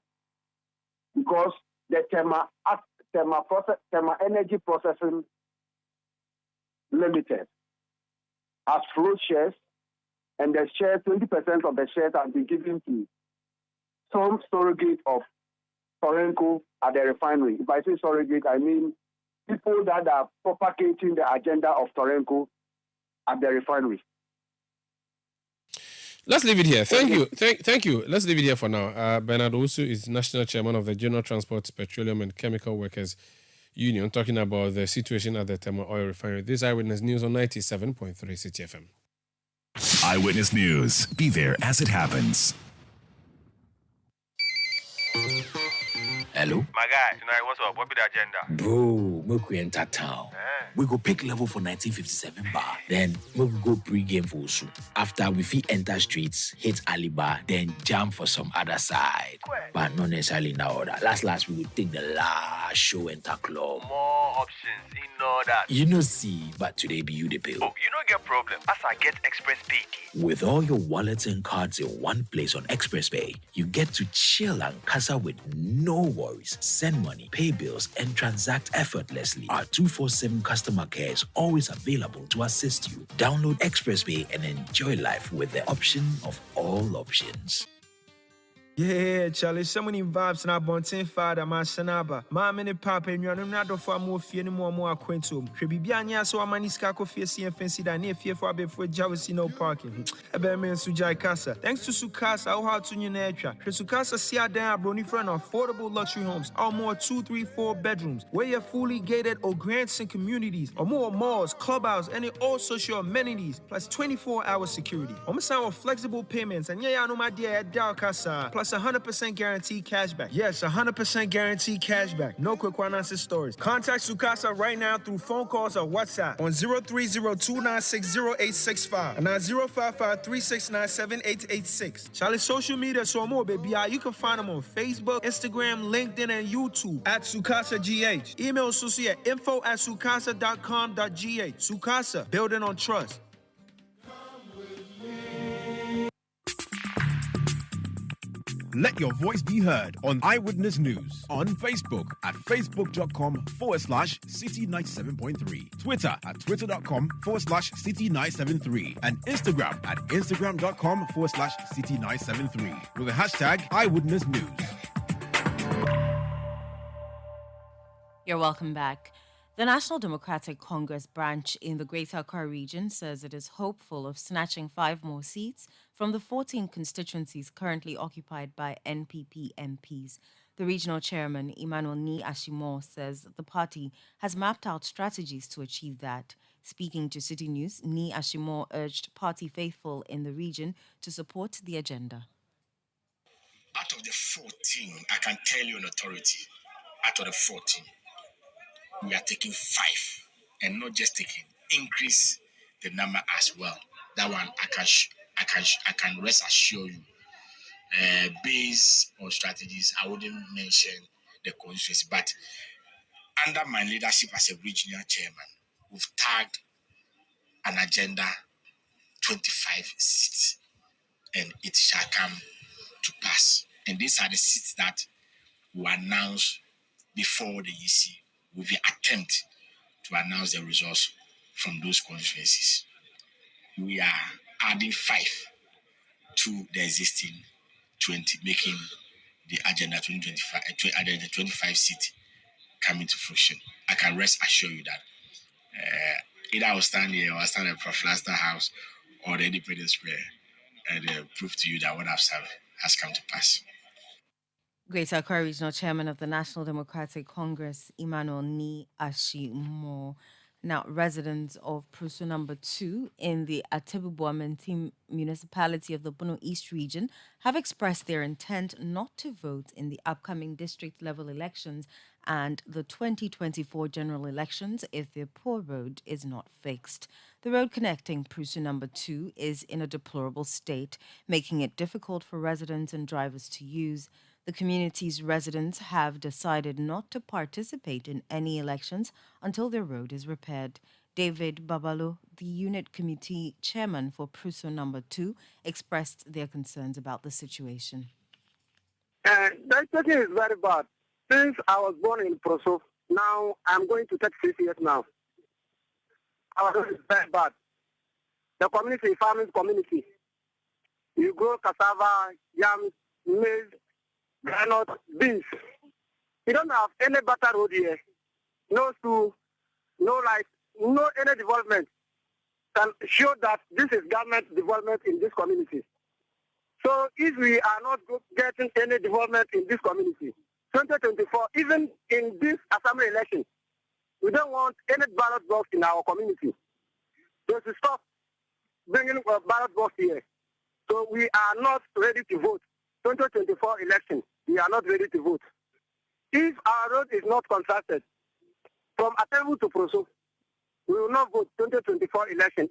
S17: Because the Tema Energy Processing Limited has float shares, and the share 20% of the shares have been given to some surrogate of Torenco at the refinery. If I say surrogate, I mean people that are propagating the agenda of Torenco at the refinery.
S5: Let's leave it here. Thank you. Thank you. Let's leave it here for now. Bernard Owusu is National Chairman of the General Transport, Petroleum and Chemical Workers Union, talking about the situation at the Tema Oil Refinery. This Eyewitness News on 97.3 Citi FM.
S3: Eyewitness News. Be there as it happens.
S18: Hello?
S19: My guy, tonight, what's up? What be the agenda?
S18: Bro, we enter town. We go pick level for 1957 bar. Then we go pre-game for Usu. After we fit enter streets, hit Alibar, then jam for some other side. But not necessarily in that order. Last, we will take the last show enter club.
S19: More options in order.
S18: You know, see, but today be you the bill.
S19: Oh, you don't get problem. As I get Express Pay.
S18: With all your wallets and cards in one place on Express Pay, you get to chill and casa with no worries. Send money, pay bills, and transact effortlessly. Our 247 customer care is always available to assist you. Download Express Pay and enjoy life with the option of all options.
S20: Yeah, Charlie, so many vibes and I want to father, my sanaba. My mini papa and you're not for more fear more acquaintum. Trebiania, so a maniscaco fear and fancy that near fear for a bit for jealousy no parking. A bear man Sujai Casa. Thanks to Sukasa, how hard to your nature. Sukasa see a damn brony friend affordable luxury homes, or more 2, 3, 4 bedrooms, where you're fully gated or grants and communities, or more malls, clubhouse, and all social amenities, plus 24-hour security. Almost our flexible payments, and yeah, I know my dear Dal Casa. Plus 100% guaranteed cashback. Yes, 100% guaranteed cashback. No quick one-answer stories. Contact Sukasa right now through phone calls or WhatsApp on 030-296-0865 and 055-369-7886. Charlie social media so more, baby. You can find them on Facebook, Instagram, LinkedIn, and YouTube at Sukasa GH. Email Susie at info@sukasa.com.gh. Sukasa, building on trust.
S12: Let your voice be heard on Eyewitness News on Facebook at facebook.com/Citi97.3, Twitter at twitter.com/Citi973, and Instagram at instagram.com/Citi973 with the hashtag Eyewitness News.
S6: You're welcome back. The National Democratic Congress branch in the Greater Accra region says it is hopeful of snatching 5 more seats from the 14 constituencies currently occupied by NPP MPs. The regional chairman, Emmanuel Ni Ashimo, says the party has mapped out strategies to achieve that. Speaking to Citi News, Ni Ashimo urged party faithful in the region to support the agenda.
S21: Out of the 14, I can tell you in authority, out of the 14, we are taking 5, and not just taking, increase the number as well. That one I can rest assure you. Based on strategies, I wouldn't mention the constituency, but under my leadership as a regional chairman, we've tagged an agenda 25 seats, and it shall come to pass. And these are the seats that we announce before the EC, with the attempt to announce the results from those constituencies. We are adding 5 to the existing 20, making the agenda 2025, the 25 seat coming to fruition. I can rest assure you that either I will stand here or I stand at Prof. Laster House or the Independence Square and prove to you that what I've said has come to pass.
S6: Greater Accra Regional Chairman of the National Democratic Congress, Emmanuel Ni Ashimo. Now, residents of Prusu number 2 in the Atebubuamenti municipality of the Bono East region have expressed their intent not to vote in the upcoming district-level elections and the 2024 general elections if their poor road is not fixed. The road connecting Prusu number 2 is in a deplorable state, making it difficult for residents and drivers to use. The community's residents have decided not to participate in any elections until their road is repaired. David Babalo, the unit committee chairman for Pruso number 2, expressed their concerns about the situation.
S17: That is very bad. Since I was born in Pruso, Now I'm going to 36 years now. Our road is very bad. The community, farming community, you grow cassava, yam, maize, granite, beans. You don't have any better road here. No school, no light, no any development can show that this is government development in this community. So if we are not getting any development in this community, 2024, even in this assembly election, we don't want any ballot box in our community. So to stop bringing a ballot box here. So we are not ready to vote. 2024 election, we are not ready to vote. If our road is not constructed, from Atebu to Proso, we will not vote 2024 election.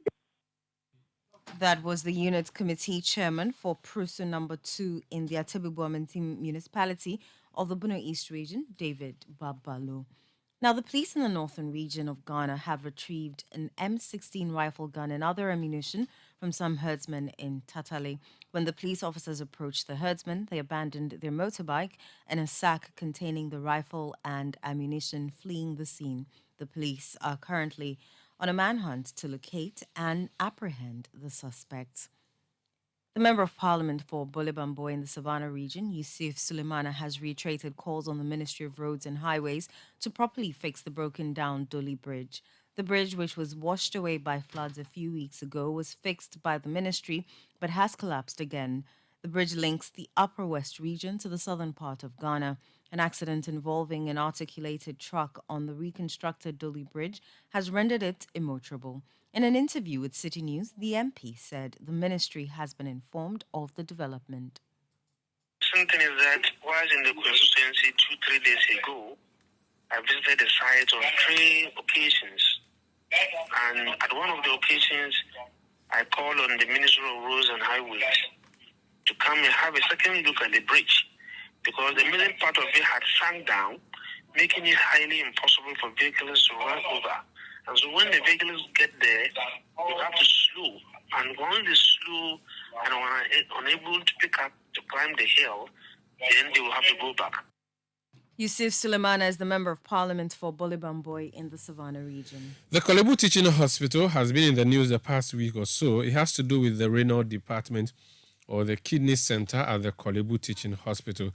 S6: That was the unit committee chairman for Pruso number 2 in the Atebu municipality of the Bono East region, David Babalo. Now, the police in the northern region of Ghana have retrieved an M16 rifle gun and other ammunition from some herdsmen in Tatale. When the police officers approached the herdsmen, they abandoned their motorbike and a sack containing the rifle and ammunition, fleeing the scene. The police are currently on a manhunt to locate and apprehend the suspects. The Member of Parliament for Bolibamboy in the Savannah region, Yusuf Sulemana, has reiterated calls on the Ministry of Roads and Highways to properly fix the broken-down Doli Bridge. The bridge, which was washed away by floods a few weeks ago, was fixed by the ministry but has collapsed again. The bridge links the Upper West region to the southern part of Ghana. An accident involving an articulated truck on the reconstructed Doli Bridge has rendered it immotorable. In an interview with City News, the MP said the ministry has been informed of the development.
S1: Something is that while in the constituency 2-3 days ago, I visited the site on 3 occasions. And at one of the occasions, I called on the Ministry of Roads and Highways to come and have a second look at the bridge, because the middle part of it had sunk down, making it highly impossible for vehicles to run over. And so when the vehicles get there, you have to slow. And once they slow and are unable to pick up to climb the hill, then they will have to go back.
S6: Yusuf Sulemana is the Member of Parliament for Bolibamboy in the Savannah region.
S5: The Kolebu Teaching Hospital has been in the news the past week or so. It has to do with the renal department or the kidney center at the Kolebu Teaching Hospital.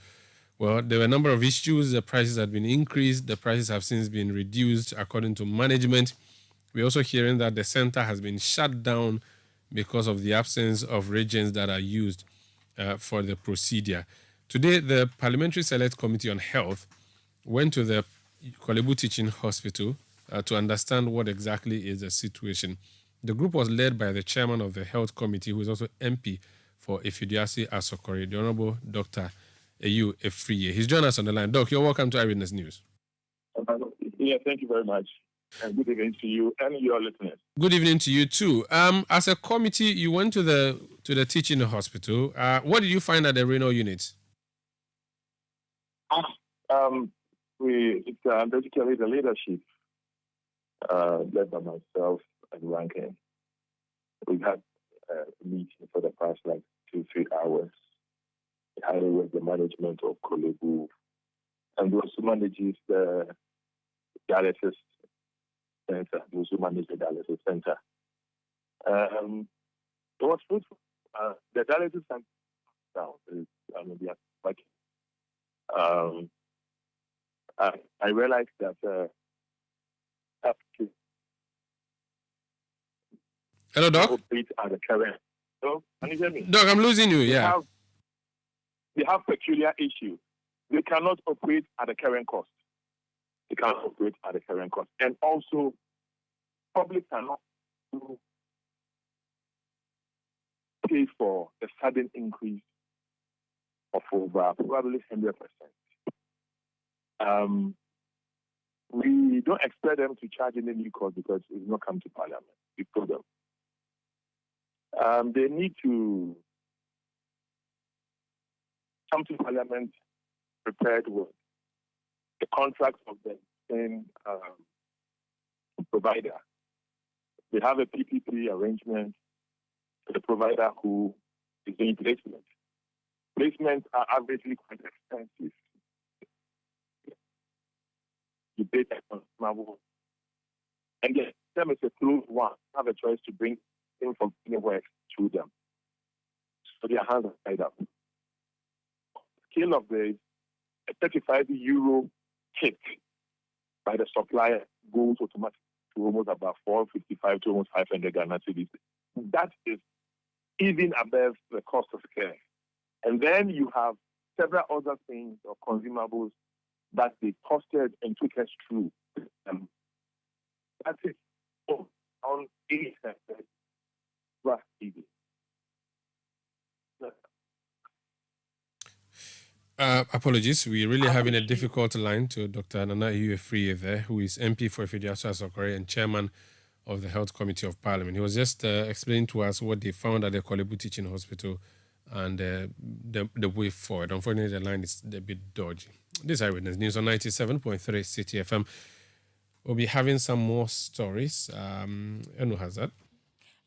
S5: Well, there were a number of issues. The prices had been increased. The prices have since been reduced according to management. We're also hearing that the center has been shut down because of the absence of reagents that are used for the procedure. Today, the Parliamentary Select Committee on Health went to the Kolebu Teaching Hospital to understand what exactly is the situation. The group was led by the chairman of the Health Committee, who is also MP for Efidiasi Asokore, the Honorable Dr. Ayu Efriye. He's joined us on the line. Doc, you're welcome to Eyewitness News.
S22: Yeah, thank you very much. And good evening to you and your listeners.
S5: Good evening to you too. As a committee, you went to the teaching hospital. What did you find at the renal unit?
S22: It's basically the leadership led by myself and Rankin. We've had a meeting for the past 2-3 hours. I with the management of Kolebu and those who manages the dialysis center, those who manage the dialysis center. It was fruitful. The dialysis center now is, they are working. I realized that
S5: Hello, Doc?
S22: At the current. Hello? Can you hear me?
S5: Doc, I'm losing you, yeah.
S22: They have peculiar issues. They cannot operate at the current cost. They cannot operate at the current cost. And also, public cannot pay for a sudden increase of over probably 100%. We don't expect them to charge any new cost because it will not come to Parliament. We told them. They need to come to Parliament prepared with the contract of the same provider. They have a PPP arrangement for the provider who is doing placement. Placements are averagely quite expensive. You pay consumable. And the system is a closed one. Have a choice to bring in from anywhere to them. So their hands are tied up. Scale of the 35 euro kit by the supplier goes automatically to almost about 455 to almost 500 Ghana cedis. That is even above the cost of care. And then you have several other things or consumables that they costed and took us through. That's it. On 80 cents.
S5: Apologies, we're really having a difficult line to Dr. Nana Iwefrie there, who is MP for Ifediaso Asokore and Chairman of the Health Committee of Parliament. He was just explaining to us what they found at the Kolebu Teaching Hospital and the way forward. Unfortunately, the line is a bit dodgy. This is Eyewitness News on 97.3 Citi FM. We'll be having some more stories. Enu has that.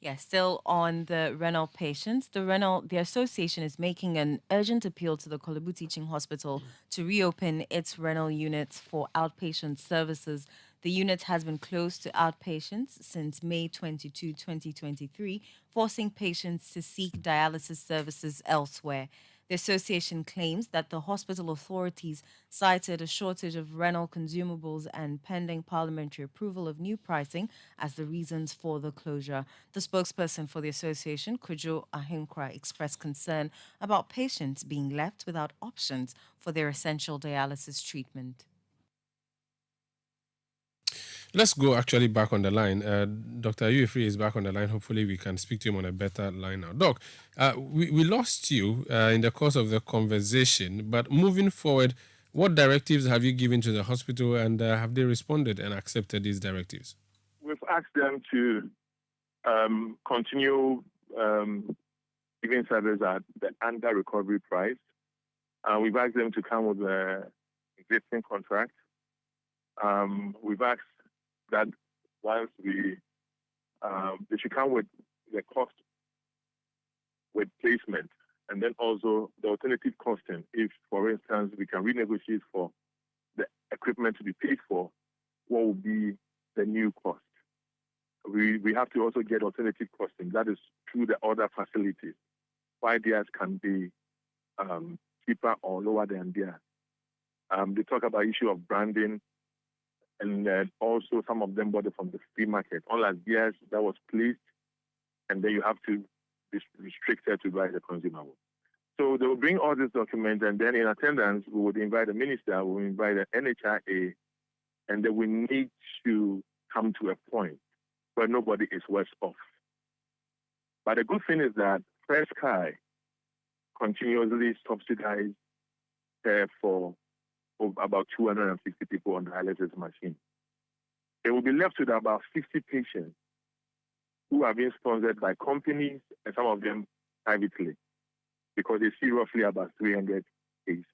S6: Yes, still on the renal patients. The association is making an urgent appeal to the Kolebu Teaching Hospital to reopen its renal units for outpatient services. The unit has been closed to outpatients since May 22, 2023, forcing patients to seek dialysis services elsewhere. The association claims that the hospital authorities cited a shortage of renal consumables and pending parliamentary approval of new pricing as the reasons for the closure. The spokesperson for the association, Kujo Ahinkra, expressed concern about patients being left without options for their essential dialysis treatment.
S5: Let's go actually back on the line. Dr. Iwefrie is back on the line. Hopefully we can speak to him on a better line now. Doc, we lost you in the course of the conversation, but moving forward, what directives have you given to the hospital and have they responded and accepted these directives?
S22: We've asked them to continue giving service at the under recovery price. We've asked them to come with an existing contract. We've asked that once they should come with the cost with placement and then also the alternative costing. If, for instance, we can renegotiate for the equipment to be paid for, what will be the new cost? We have to also get alternative costing. That is through the other facilities. Why theirs can be cheaper or lower than theirs. They talk about issue of branding. And also some of them bought it from the free market. Unlike theirs, that was placed, and then you have to be restricted to buy the consumable. So they will bring all these documents, and then in attendance, we would invite the minister, we will invite the NHIA, and then we need to come to a point where nobody is worse off. But the good thing is that First Sky continuously subsidized care for about 260 people on the dialysis machine. They will be left with about 50 patients who are being sponsored by companies and some of them privately because they see roughly about 300 patients.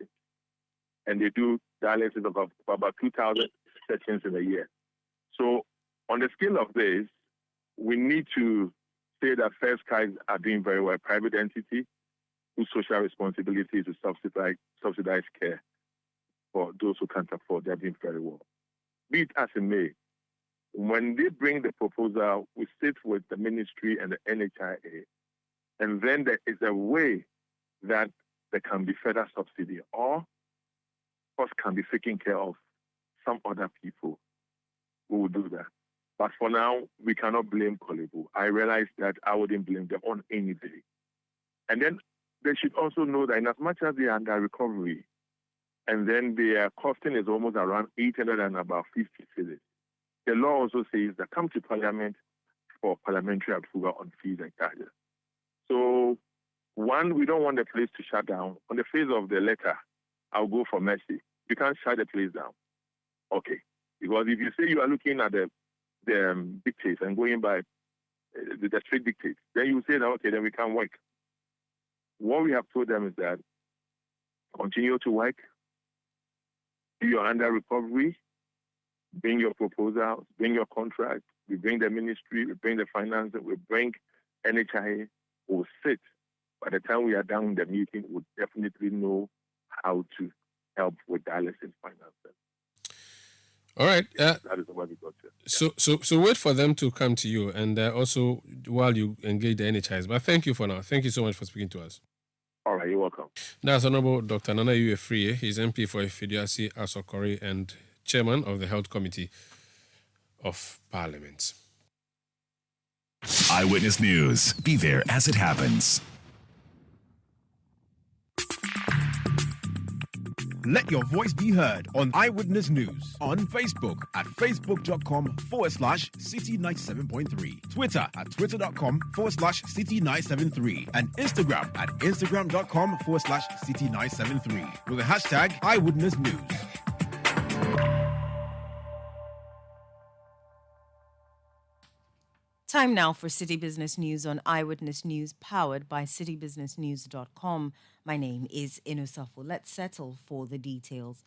S22: And they do dialysis of about 2,000 sessions in a year. So on the scale of this, we need to say that First Skies are doing very well. Private entity whose social responsibility is to subsidize care for those who can't afford. They're doing very well. Be it as it may, when they bring the proposal, we sit with the ministry and the NHIA, and then there is a way that there can be further subsidy or cost can be taken care of some other people who will do that. But for now, we cannot blame Kolebu. I realize that I wouldn't blame them on any day. And then they should also know that in as much as they are under recovery, and then their costing is almost around 800 and about 50 cedis. The law also says that come to Parliament for parliamentary approval on fees and charges. So, one, we don't want the place to shut down. On the face of the letter, I'll go for mercy. You can't shut the place down. Okay. Because if you say you are looking at the dictates and going by the strict dictates, then you say that, okay, then we can't work. What we have told them is that continue to work. You're under recovery, bring your proposals, bring your contract, we bring the ministry, we bring the finance, we bring NHIA, we'll sit. By the time we are done the meeting, we'll definitely know how to help with dialysis finances.
S5: All right.
S22: That is why we got here.
S5: So wait for them to come to you, and also while you engage the NHIs. But thank you for now. Thank you so much for speaking to us.
S22: All right, you're welcome. That's
S5: Honorable Dr. Nana Uefrie. He's MP for Ifidiasi Asokori and Chairman of the Health Committee of Parliament.
S3: Eyewitness News. Be there as it happens.
S12: Let your voice be heard on Eyewitness News on Facebook at facebook.com/City97.3, Twitter at twitter.com/City973, and Instagram at instagram.com/City973 with the hashtag Eyewitness News.
S6: Time now for City Business News on Eyewitness News, powered by citybusinessnews.com. My name is Inusafo. Let's settle for the details.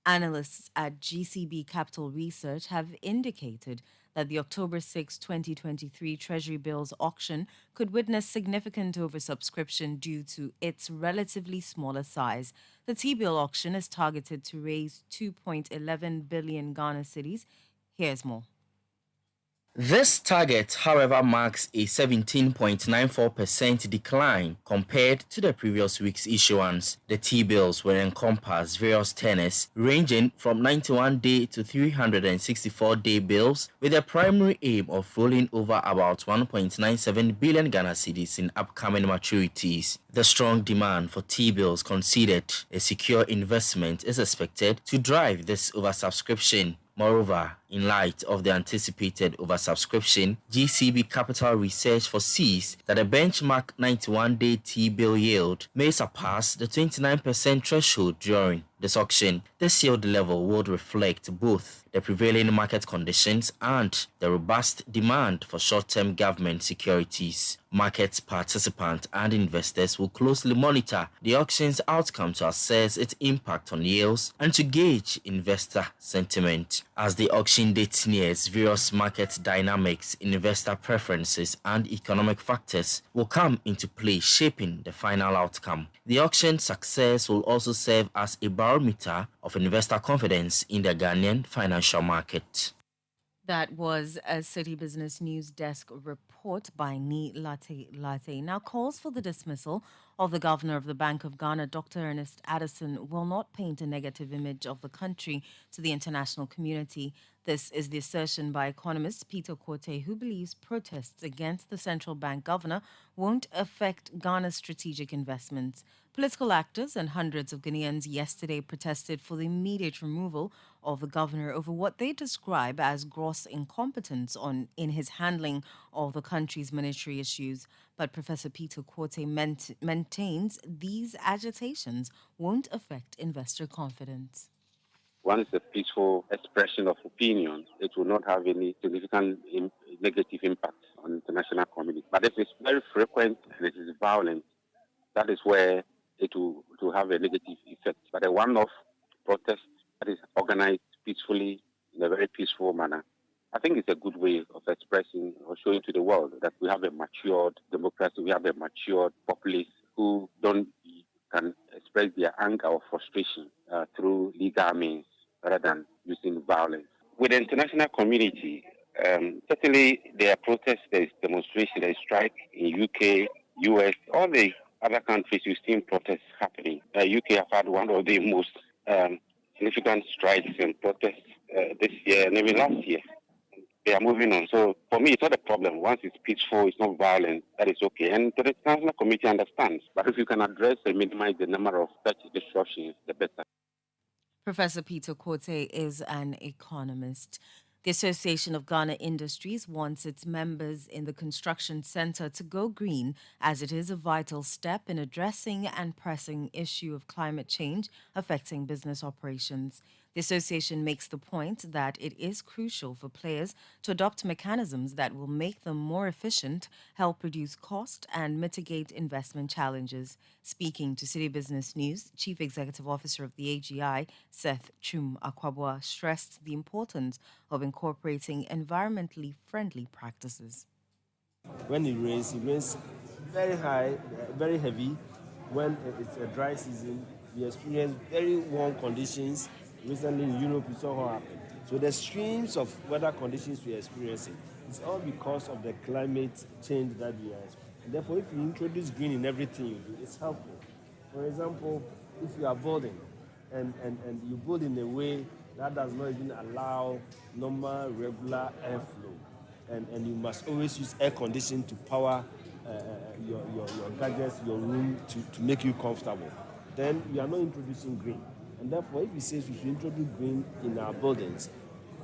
S6: Analysts at GCB Capital Research have indicated that the October 6, 2023 Treasury bills auction could witness significant oversubscription due to its relatively smaller size. The T-bill auction is targeted to raise 2.11 billion Ghana cedis. Here's more.
S2: This target, however, marks a 17.94% decline compared to the previous week's issuance. The T-bills will encompass various tenors ranging from 91-day to 364-day bills, with a primary aim of rolling over about 1.97 billion Ghana cedis in upcoming maturities. The strong demand for T-bills considered a secure investment is expected to drive this oversubscription. Moreover, in light of the anticipated oversubscription, GCB Capital Research foresees that a benchmark 91-day T-bill yield may surpass the 29% threshold during this auction. This yield level would reflect both the prevailing market conditions and the robust demand for short-term government securities. Market participants and investors will closely monitor the auction's outcome to assess its impact on yields and to gauge investor sentiment. As the auction date nears, various market dynamics, investor preferences, and economic factors will come into play, shaping the final outcome. The auction's success will also serve as a barometer of investor confidence in the Ghanaian financial market.
S6: That was a City Business News Desk report by Ni Latte. Now, calls for the dismissal of the Governor of the Bank of Ghana, Dr. Ernest Addison, will not paint a negative image of the country to the international community. This is the assertion by economist Peter Quartey, who believes protests against the central bank governor won't affect Ghana's strategic investments. Political actors and hundreds of Ghanaians yesterday protested for the immediate removal of the governor over what they describe as gross incompetence in his handling of the country's monetary issues. But Professor Peter Quartey maintains these agitations won't affect investor confidence.
S4: Once a peaceful expression of opinion, it will not have any significant negative impact on the international community. But if it's very frequent and it is violent, that is where it will have a negative effect. But a one-off protest that is organized peacefully in a very peaceful manner, I think it's a good way of expressing or showing to the world that we have a matured democracy, we have a matured populace who can express their anger or frustration through legal means rather than using violence. With the international community, certainly there are protests, there is demonstration, there is strike in UK, US, all the other countries you've seen protests happening. UK have had one of the most significant strikes and protests this year and even last year. They are moving on. So for me, it's not a problem. Once it's peaceful, it's not violent, that is okay. And the international community understands. But if you can address and minimize the number of such disruptions, the better.
S6: Professor Peter Quartey is an economist. The Association of Ghana Industries wants its members in the construction sector to go green, as it is a vital step in addressing and pressing issue of climate change affecting business operations. The association makes the point that it is crucial for players to adopt mechanisms that will make them more efficient, help reduce cost, and mitigate investment challenges. Speaking to City Business News, Chief Executive Officer of the AGI, Seth Chum Akwabua, stressed the importance of incorporating environmentally friendly practices.
S23: When it rains very high, very heavy. When it's a dry season, we experience very warm conditions. Recently in Europe, we saw what happened. So the streams of weather conditions we are experiencing, it's all because of the climate change that we are experiencing. And therefore, if you introduce green in everything you do, it's helpful. For example, if you are building and you build in a way that does not even allow normal, regular airflow, and you must always use air conditioning to power your gadgets, your room to make you comfortable, then you are not introducing green. And therefore, if you say we should introduce green in our buildings,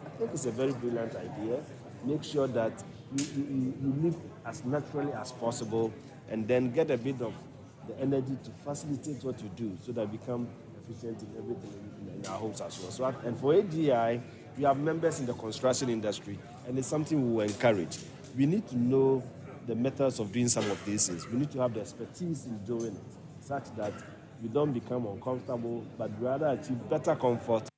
S23: I think it's a very brilliant idea. Make sure that you live as naturally as possible and then get a bit of the energy to facilitate what you do so that we become efficient in everything in our homes as well. So, and for AGI, we have members in the construction industry, and it's something we will encourage. We need to know the methods of doing some of these things. We need to have the expertise in doing it, such that we don't become uncomfortable, but rather achieve better comfort.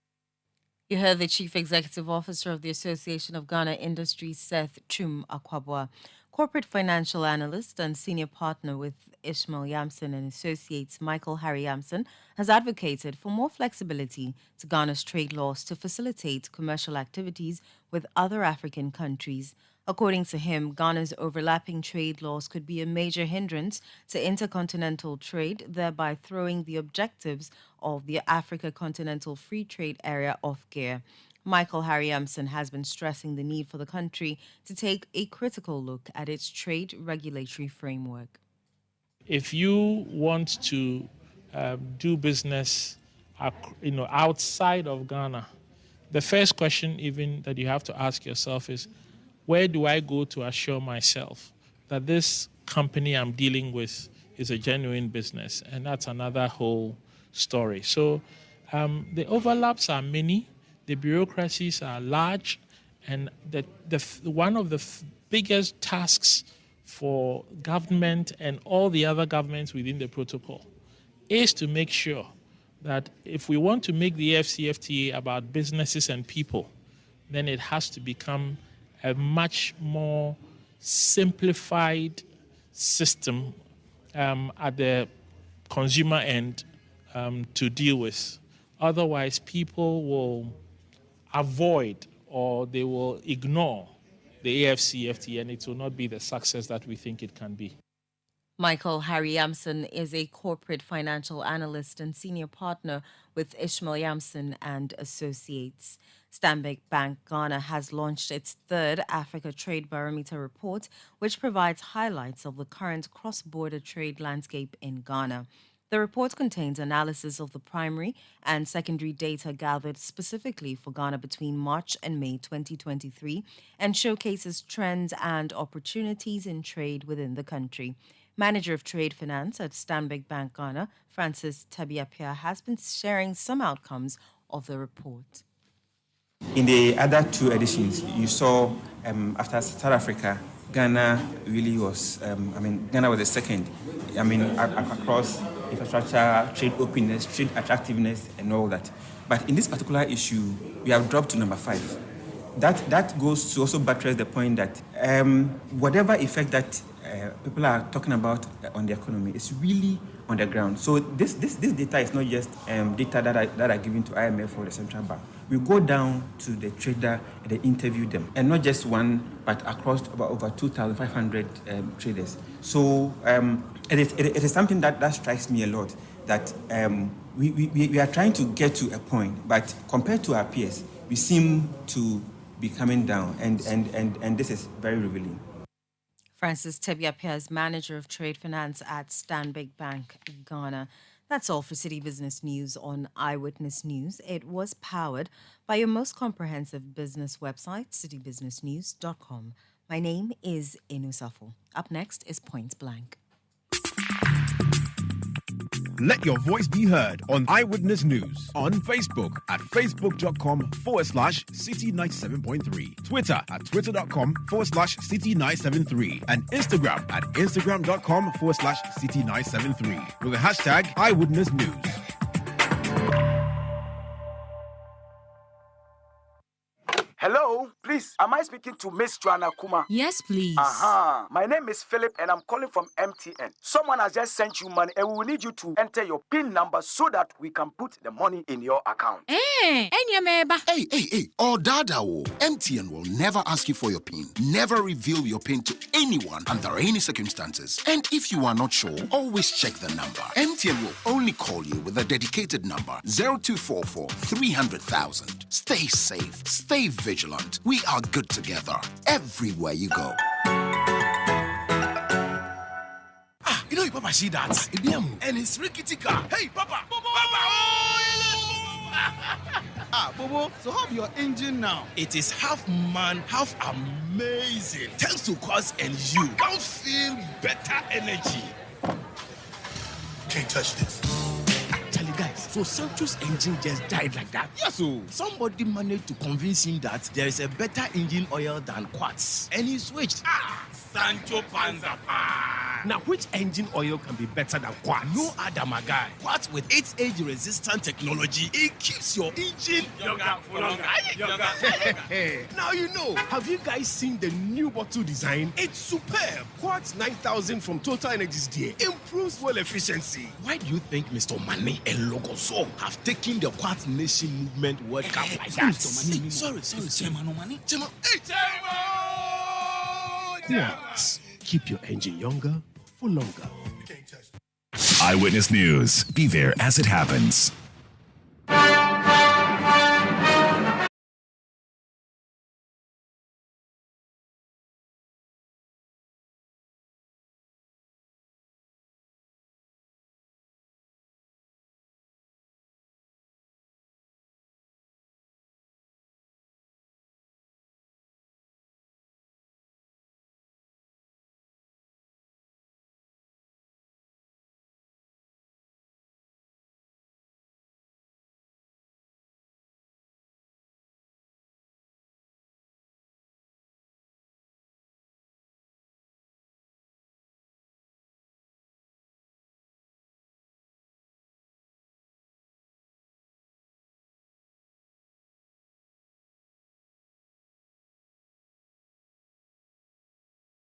S6: You heard the Chief Executive Officer of the Association of Ghana Industries, Seth Chum Akwabwa. Corporate financial analyst and senior partner with Ishmael Yamson and Associates, Michael Harry Yamson, has advocated for more flexibility to Ghana's trade laws to facilitate commercial activities with other African countries. According to him, Ghana's overlapping trade laws could be a major hindrance to intercontinental trade, thereby throwing the objectives of the Africa Continental Free Trade Area off gear. Michael Harry Yamson has been stressing the need for the country to take a critical look at its trade regulatory framework.
S7: If you want to do business outside of Ghana, the first question even that you have to ask yourself is, where do I go to assure myself that this company I'm dealing with is a genuine business? And that's another whole story. So the overlaps are many, the bureaucracies are large, and one of the biggest tasks for government and all the other governments within the protocol is to make sure that if we want to make the FCFTA about businesses and people, then it has to become a much more simplified system at the consumer end to deal with. Otherwise, people will avoid or they will ignore the AFCFTA, and it will not be the success that we think it can be.
S6: Michael Harry Yamson is a corporate financial analyst and senior partner with Ishmael Yamson and Associates. Stanbic Bank Ghana has launched its third Africa Trade Barometer report, which provides highlights of the current cross-border trade landscape in Ghana. The report contains analysis of the primary and secondary data gathered specifically for Ghana between March and May 2023 and showcases trends and opportunities in trade within the country. Manager of Trade Finance at Stanbic Bank Ghana, Francis Tabiapia, has been sharing some outcomes of the report.
S8: In the other two editions, you saw after South Africa, Ghana really was, Ghana was the second, across infrastructure, trade openness, trade attractiveness, and all that. But in this particular issue, we have dropped to number 5. That goes to also buttress the point that whatever effect that people are talking about on the economy is really on the ground. So this data is not just data that are given to IMF or the central bank. We go down to the trader and they interview them, and not just one, but across about over 2,500 traders. So it is something that strikes me a lot, that we are trying to get to a point, but compared to our peers, we seem to be coming down, and this is very revealing.
S6: Francis Tabiapia is Manager of Trade Finance at Stanbic Bank Ghana. That's all for City Business News on Eyewitness News. It was powered by your most comprehensive business website, citybusinessnews.com. My name is Inu Safo. Up next is Point Blank.
S12: Let your voice be heard on Eyewitness News on Facebook at facebook.com/City97.3, Twitter at twitter.com/City973, and Instagram at Instagram.com/City973 with the hashtag Eyewitness News.
S9: Hello, please, am I speaking to Miss Joanna Kuma?
S10: Yes, please.
S9: My name is Philip and I'm calling from MTN. Someone has just sent you money and we will need you to enter your PIN number so that we can put the money in your account.
S10: Hey,
S11: oh, Dada, MTN will never ask you for your PIN. Never reveal your PIN to anyone under any circumstances. And if you are not sure, always check the number. MTN will only call you with a dedicated number, 0244 300,000. Stay safe, stay vigilant. We are good together everywhere you go.
S24: You know your Papa see that? And it's rickety car. Hey, Papa!
S25: Bobo, so how your engine now?
S24: It is half man, half amazing. Thanks to Quartz and you. Can't feel better energy. Can't touch this. Actually, guys, so Sancho's engine just died like that.
S25: Yes, so
S24: somebody managed to convince him that there is a better engine oil than Quartz. And he switched.
S25: Sancho Panza.
S24: Now, which engine oil can be better than Quartz? No other, my guy. Quartz with its age-resistant technology, it keeps your engine younger for longer. Now you know. Have you guys seen the new bottle design? It's superb. Quartz 9000 from Total Energies there improves fuel efficiency. Why do you think Mr. Mane and Logoso have taken the Quartz Nation movement World Cup like that? Sorry, Chairman. Quartz. Keep your engine younger for longer.
S3: Eyewitness News. Be there as it happens.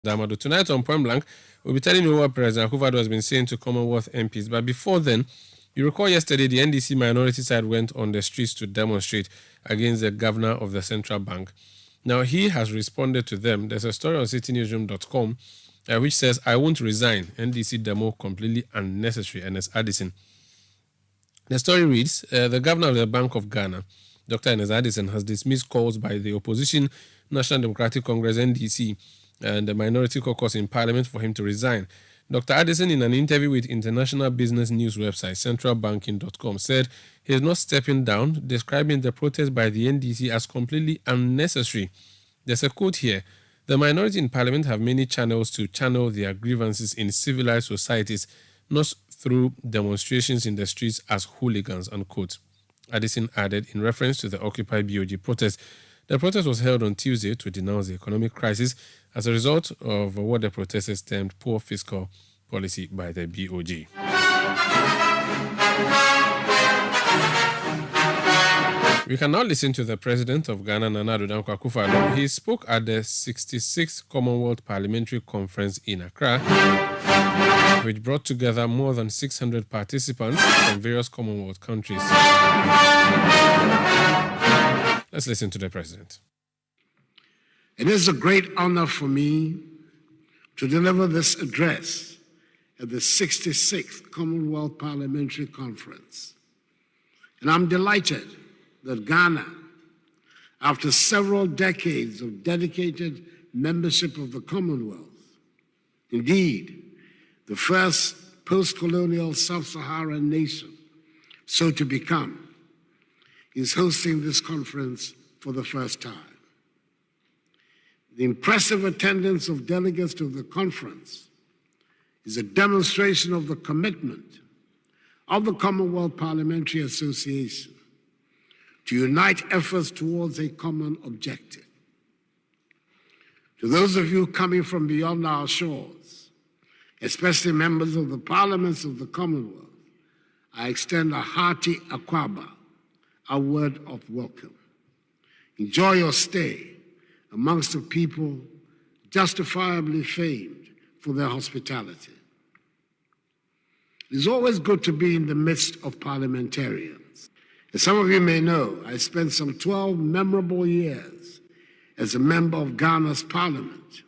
S5: Damado. Tonight on Point Blank, we'll be telling you what President Akufo-Addo has been saying to Commonwealth MPs. But before then, you recall yesterday the NDC minority side went on the streets to demonstrate against the governor of the central bank. Now, he has responded to them. There's a story on citynewsroom.com which says, I won't resign. NDC demo completely unnecessary. Ernest Addison. The story reads, the governor of the Bank of Ghana, Dr. Ernest Addison, has dismissed calls by the opposition National Democratic Congress, NDC, and the minority caucus in Parliament for him to resign. Dr. Addison, in an interview with international business news website centralbanking.com, said he is not stepping down, describing the protest by the NDC as completely unnecessary. There's a quote here. The minority in Parliament have many channels to channel their grievances in civilized societies, not through demonstrations in the streets as hooligans, unquote. Addison added, in reference to the Occupy BOG protest, the protest was held on Tuesday to denounce the economic crisis as a result of what the protesters termed poor fiscal policy by the BOG. We can now listen to the president of Ghana, Nana Addo Dankwa Akufo-Addo. He spoke at the 66th Commonwealth Parliamentary Conference in Accra, which brought together more than 600 participants from various Commonwealth countries. Let's listen to the president.
S26: It is a great honor for me to deliver this address at the 66th Commonwealth Parliamentary Conference. And I'm delighted that Ghana, after several decades of dedicated membership of the Commonwealth, indeed, the first post-colonial sub-Saharan nation so to become, is hosting this conference for the first time. The impressive attendance of delegates to the conference is a demonstration of the commitment of the Commonwealth Parliamentary Association to unite efforts towards a common objective. To those of you coming from beyond our shores, especially members of the parliaments of the Commonwealth, I extend a hearty akwaba, a word of welcome. enjoy your stay amongst a people justifiably famed for their hospitality. It's always good to be in the midst of parliamentarians. As some of you may know, I spent some 12 memorable years as a member of Ghana's parliament,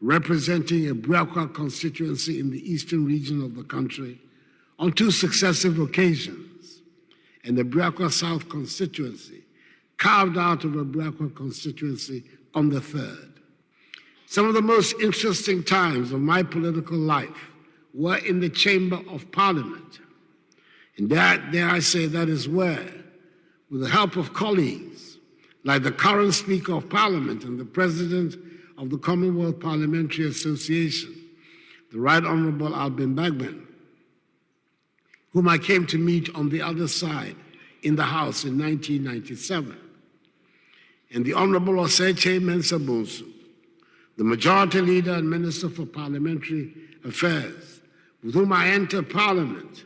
S26: representing a Buakwa constituency in the eastern region of the country on 2 successive occasions, and the Buakwa South constituency, carved out of a Buakwa constituency on the 3rd. Some of the most interesting times of my political life were in the Chamber of Parliament. And dare I say, that is where, with the help of colleagues like the current Speaker of Parliament and the President of the Commonwealth Parliamentary Association, the Right Honourable Albin Bagman, whom I came to meet on the other side in the House in 1997, and the Honourable Oseche Mensah Bonsu, the Majority Leader and Minister for Parliamentary Affairs, with whom I entered Parliament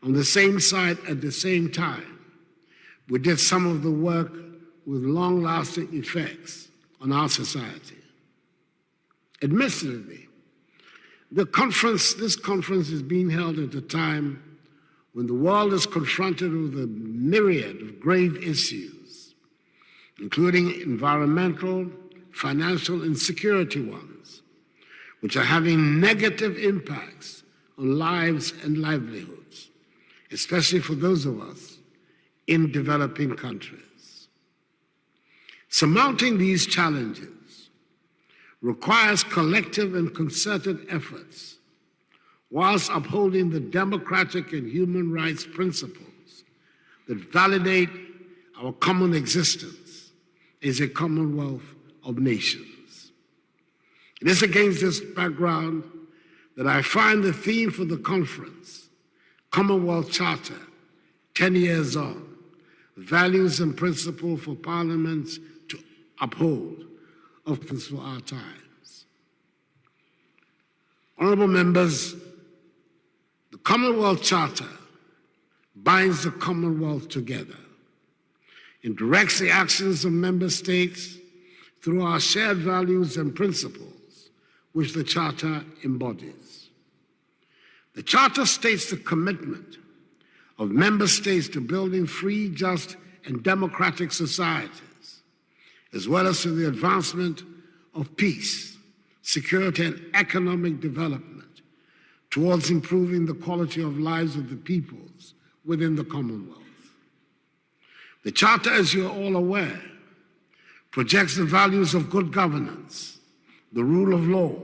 S26: on the same side at the same time. We did some of the work with long-lasting effects on our society. Admittedly, this conference is being held at a time when the world is confronted with a myriad of grave issues, including environmental, financial, and security ones, which are having negative impacts on lives and livelihoods, especially for those of us in developing countries. Surmounting these challenges requires collective and concerted efforts, whilst upholding the democratic and human rights principles that validate our common existence as a commonwealth of nations. It is against this background that I find the theme for the conference, Commonwealth Charter, 10 years on, values and principles for parliaments to uphold, of for our times. Honourable members, the Commonwealth Charter binds the Commonwealth together and directs the actions of member states through our shared values and principles, which the Charter embodies. The Charter states the commitment of member states to building free, just, and democratic societies, as well as to the advancement of peace, security, and economic development towards improving the quality of lives of the peoples within the Commonwealth. The Charter, as you're all aware, projects the values of good governance, the rule of law,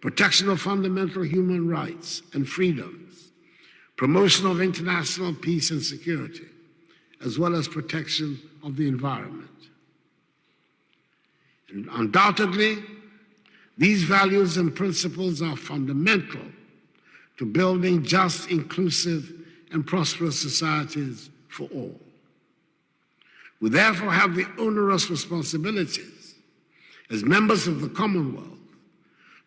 S26: protection of fundamental human rights and freedoms, promotion of international peace and security, as well as protection of the environment. And undoubtedly, these values and principles are fundamental to building just, inclusive, and prosperous societies for all. We therefore have the onerous responsibilities as members of the Commonwealth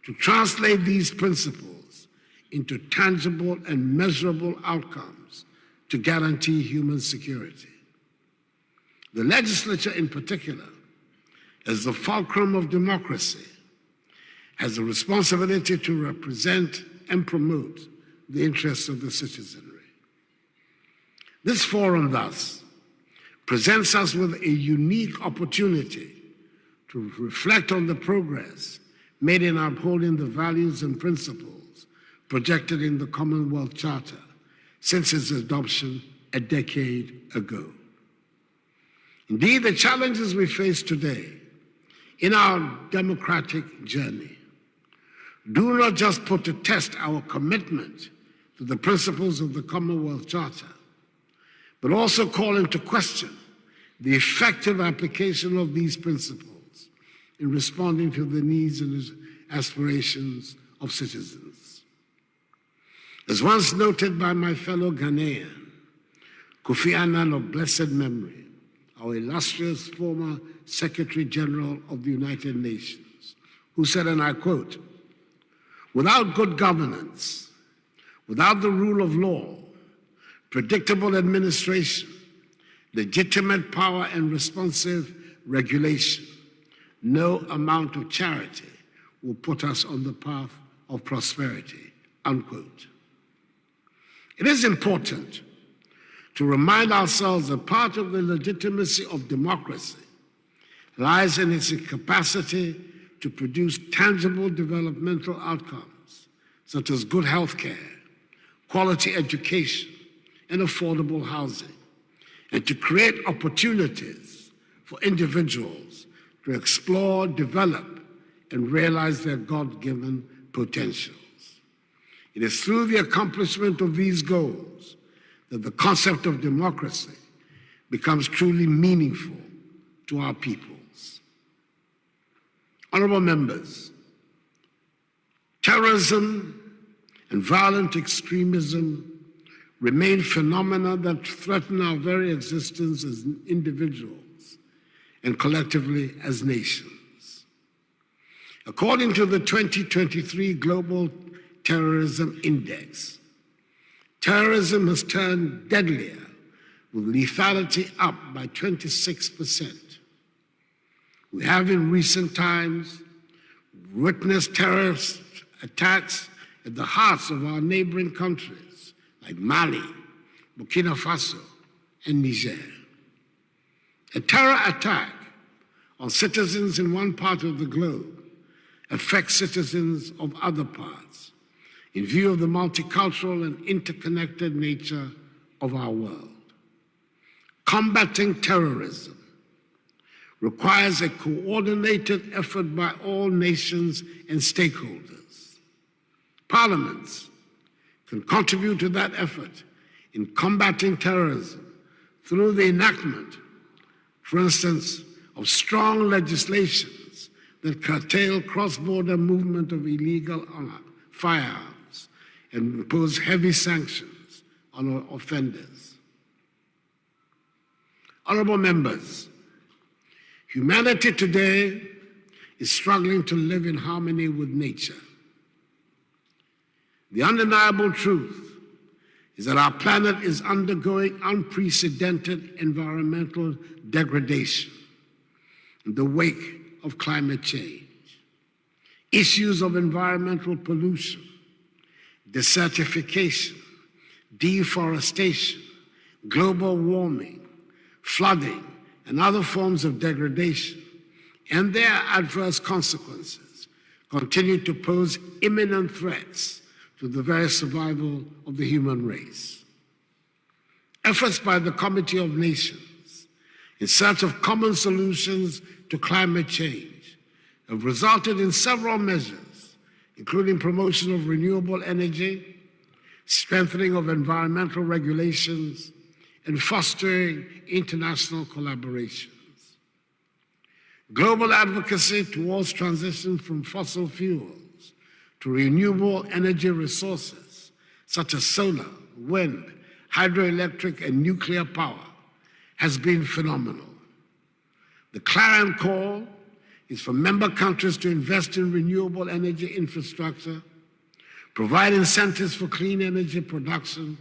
S26: to translate these principles into tangible and measurable outcomes to guarantee human security. The legislature in particular, as the fulcrum of democracy, has a responsibility to represent and promote the interests of the citizenry. This forum, thus, presents us with a unique opportunity to reflect on the progress made in upholding the values and principles projected in the Commonwealth Charter since its adoption a decade ago. Indeed, the challenges we face today in our democratic journey do not just put to test our commitment to the principles of the Commonwealth Charter, but also call into question the effective application of these principles in responding to the needs and aspirations of citizens. As once noted by my fellow Ghanaian, Kofi Annan of blessed memory, our illustrious former Secretary General of the United Nations, who said, and I quote, "Without good governance, without the rule of law, predictable administration, legitimate power, and responsive regulation. No amount of charity will put us on the path of prosperity, unquote. It is important to remind ourselves that part of the legitimacy of democracy lies in its capacity to produce tangible developmental outcomes, such as good health care, quality education, and affordable housing, and to create opportunities for individuals to explore, develop, and realize their God-given potentials. It is through the accomplishment of these goals that the concept of democracy becomes truly meaningful to our peoples. Honorable members, terrorism and violent extremism remain phenomena that threaten our very existence as individuals and collectively as nations. According to the 2023 Global Terrorism Index, terrorism has turned deadlier, with lethality up by 26%. We have in recent times witnessed terrorist attacks at the hearts of our neighboring countries, like Mali, Burkina Faso, and Niger. A terror attack on citizens in one part of the globe affects citizens of other parts, in view of the multicultural and interconnected nature of our world. Combating terrorism requires a coordinated effort by all nations and stakeholders. Parliaments can contribute to that effort in combating terrorism through the enactment, for instance, of strong legislations that curtail cross-border movement of illegal firearms and impose heavy sanctions on offenders. Honorable members, humanity today is struggling to live in harmony with nature. The undeniable truth is that our planet is undergoing unprecedented environmental degradation in the wake of climate change. Issues of environmental pollution, desertification, deforestation, global warming, flooding, and other forms of degradation, and their adverse consequences continue to pose imminent threats to the very survival of the human race. Efforts by the Committee of Nations in search of common solutions to climate change have resulted in several measures, including promotion of renewable energy, strengthening of environmental regulations, and fostering international collaborations. Global advocacy towards transition from fossil fuels to renewable energy resources such as solar, wind, hydroelectric, and nuclear power has been phenomenal. The clarion call is for member countries to invest in renewable energy infrastructure, provide incentives for clean energy production,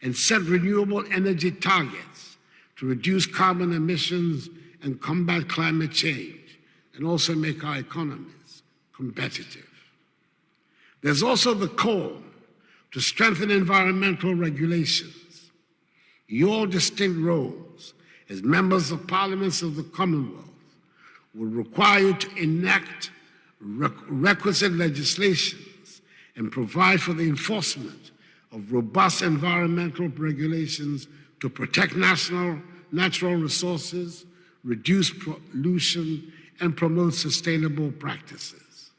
S26: and set renewable energy targets to reduce carbon emissions and combat climate change, and also make our economies competitive. There's also the call to strengthen environmental regulations. Your distinct roles as members of parliaments of the Commonwealth will require you to enact requisite legislations and provide for the enforcement of robust environmental regulations to protect natural resources, reduce pollution, and promote sustainable practices.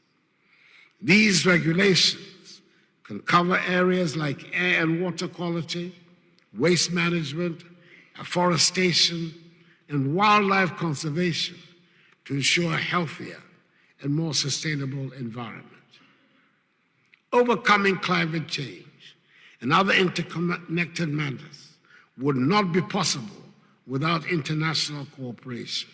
S26: These regulations can cover areas like air and water quality, waste management, afforestation, and wildlife conservation to ensure a healthier and more sustainable environment. Overcoming climate change and other interconnected matters would not be possible without international cooperation.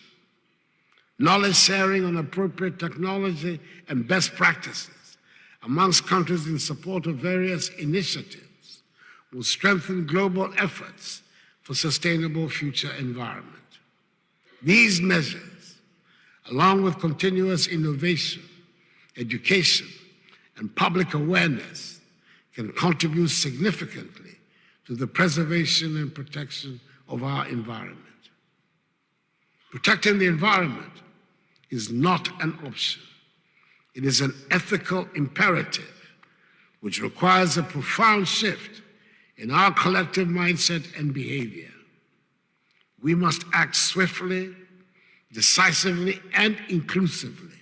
S26: Knowledge sharing on appropriate technology and best practices amongst countries in support of various initiatives will strengthen global efforts for sustainable future environment. These measures along with continuous innovation, education, and public awareness, can contribute significantly to the preservation and protection of our environment. Protecting the environment is not an option. It is an ethical imperative which requires a profound shift in our collective mindset and behavior. We must act swiftly, decisively, and inclusively,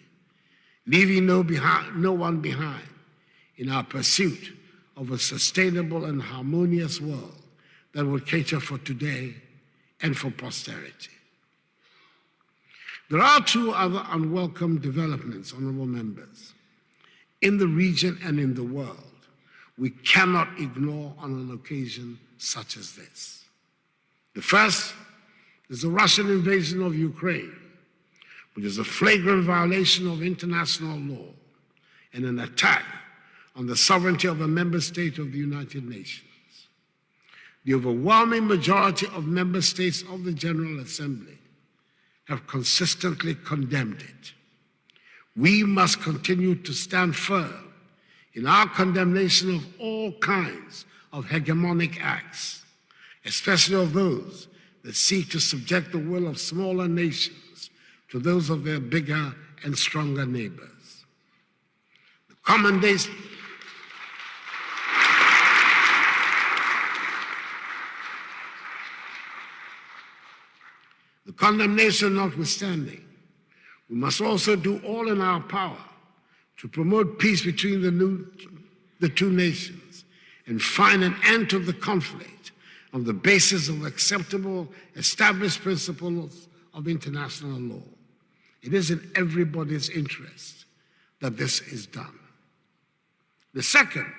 S26: leaving no one behind in our pursuit of a sustainable and harmonious world that will cater for today and for posterity. There are two other unwelcome developments, honorable members, in the region and in the world we cannot ignore on an occasion such as this. The first is the Russian invasion of Ukraine, which is a flagrant violation of international law and an attack on the sovereignty of a member state of the United Nations. The overwhelming majority of member states of the General Assembly have consistently condemned it. We must continue to stand firm in our condemnation of all kinds of hegemonic acts, especially of those that seek to subject the will of smaller nations to those of their bigger and stronger neighbors. The condemnation notwithstanding, we must also do all in our power to promote peace between the two nations and find an end to the conflict on the basis of acceptable, established principles of international law. It is in everybody's interest that this is done. The second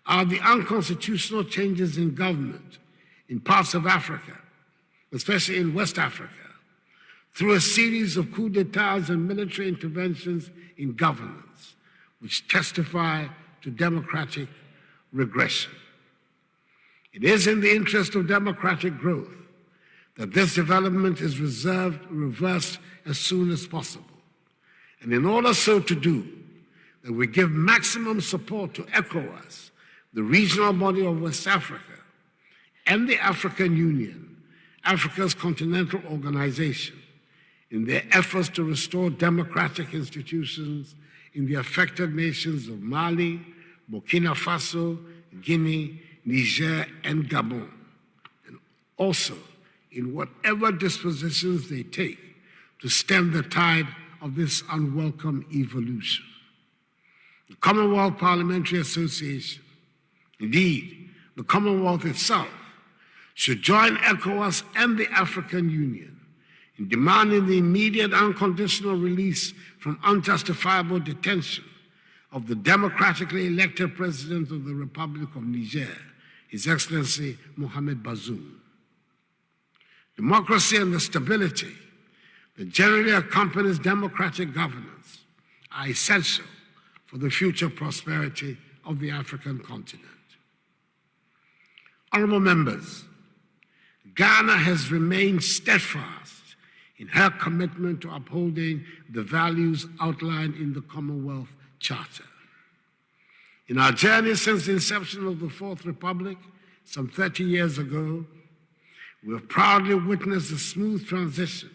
S26: are the unconstitutional changes in government in parts of Africa, especially in West Africa, through a series of coups d'etats and military interventions in governance, which testify to democratic regression. It is in the interest of democratic growth that this development is reversed as soon as possible. And in order so to do, that we give maximum support to ECOWAS, the regional body of West Africa, and the African Union, Africa's continental organization, in their efforts to restore democratic institutions in the affected nations of Mali, Burkina Faso, Guinea, Niger, and Gabon, and also in whatever dispositions they take to stem the tide of this unwelcome evolution. The Commonwealth Parliamentary Association, indeed, the Commonwealth itself, should join ECOWAS and the African Union in demanding the immediate unconditional release from unjustifiable detention of the democratically elected President of the Republic of Niger, His Excellency Mohamed Bazoum. Democracy and the stability that generally accompanies democratic governance are essential for the future prosperity of the African continent. Honorable members, Ghana has remained steadfast in her commitment to upholding the values outlined in the Commonwealth Charter. In our journey since the inception of the Fourth Republic, some 30 years ago, we have proudly witnessed a smooth transition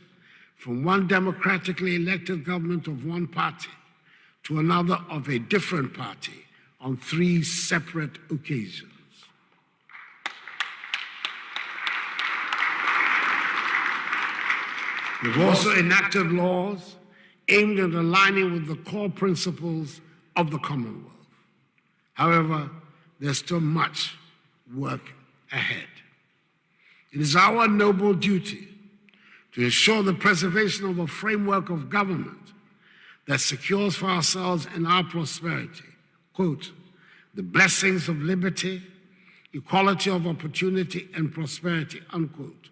S26: from one democratically elected government of one party to another of a different party on 3 separate occasions. We've also enacted laws aimed at aligning with the core principles of the Commonwealth. However, there's still much work ahead. It is our noble duty to ensure the preservation of a framework of government that secures for ourselves and our prosperity, quote, the blessings of liberty, equality of opportunity, and prosperity, unquote,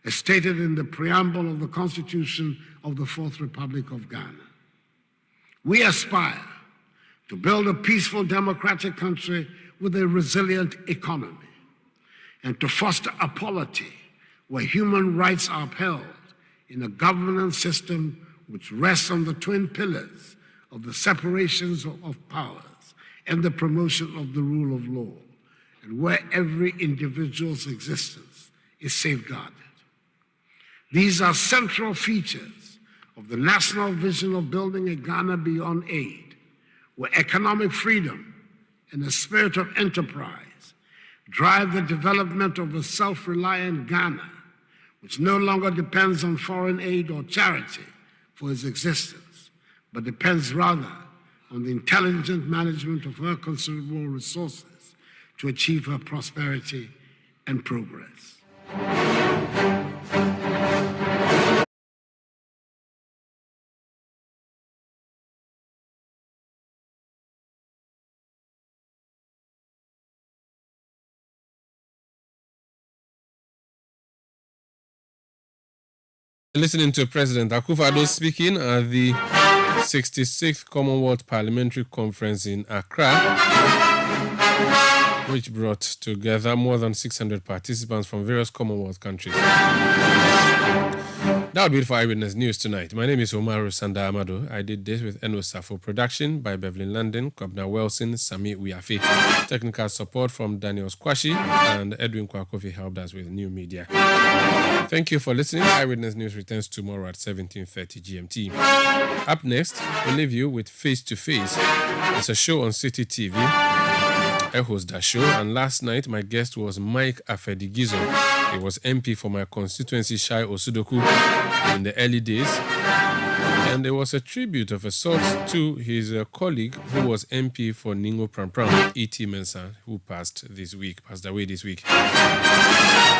S26: as stated in the preamble of the Constitution of the Fourth Republic of Ghana. We aspire to build a peaceful, democratic country with a resilient economy, and to foster a polity where human rights are upheld in a governance system which rests on the twin pillars of the separations of powers and the promotion of the rule of law, and where every individual's existence is safeguarded. These are central features of the national vision of building a Ghana beyond aid, where economic freedom and a spirit of enterprise drive the development of a self-reliant Ghana, which no longer depends on foreign aid or charity for its existence, but depends rather on the intelligent management of her considerable resources to achieve her prosperity and progress.
S5: Listening to President Akufo-Addo speaking at the 66th Commonwealth Parliamentary Conference in Accra, which brought together more than 600 participants from various Commonwealth countries. That would be it for Eyewitness News tonight. My name is Omaru Sanda Amado. I did this with Eno Safo. Production by Beverly London, Kwabna Wilson, Sami Uyafi. Technical support from Daniel Squashi, and Edwin Kwakofi helped us with new media. Thank you for listening. Eyewitness News returns tomorrow at 17:30 GMT. Up next, we'll leave you with Face to Face. It's a show on Citi TV. I host that show, and last night my guest was Mike Afedigizo. He was MP for my constituency, Shai Osudoku, in the early days. And there was a tribute of a sort to his colleague who was MP for Ningo Pram Pram, E.T. Mensah, who passed away this week.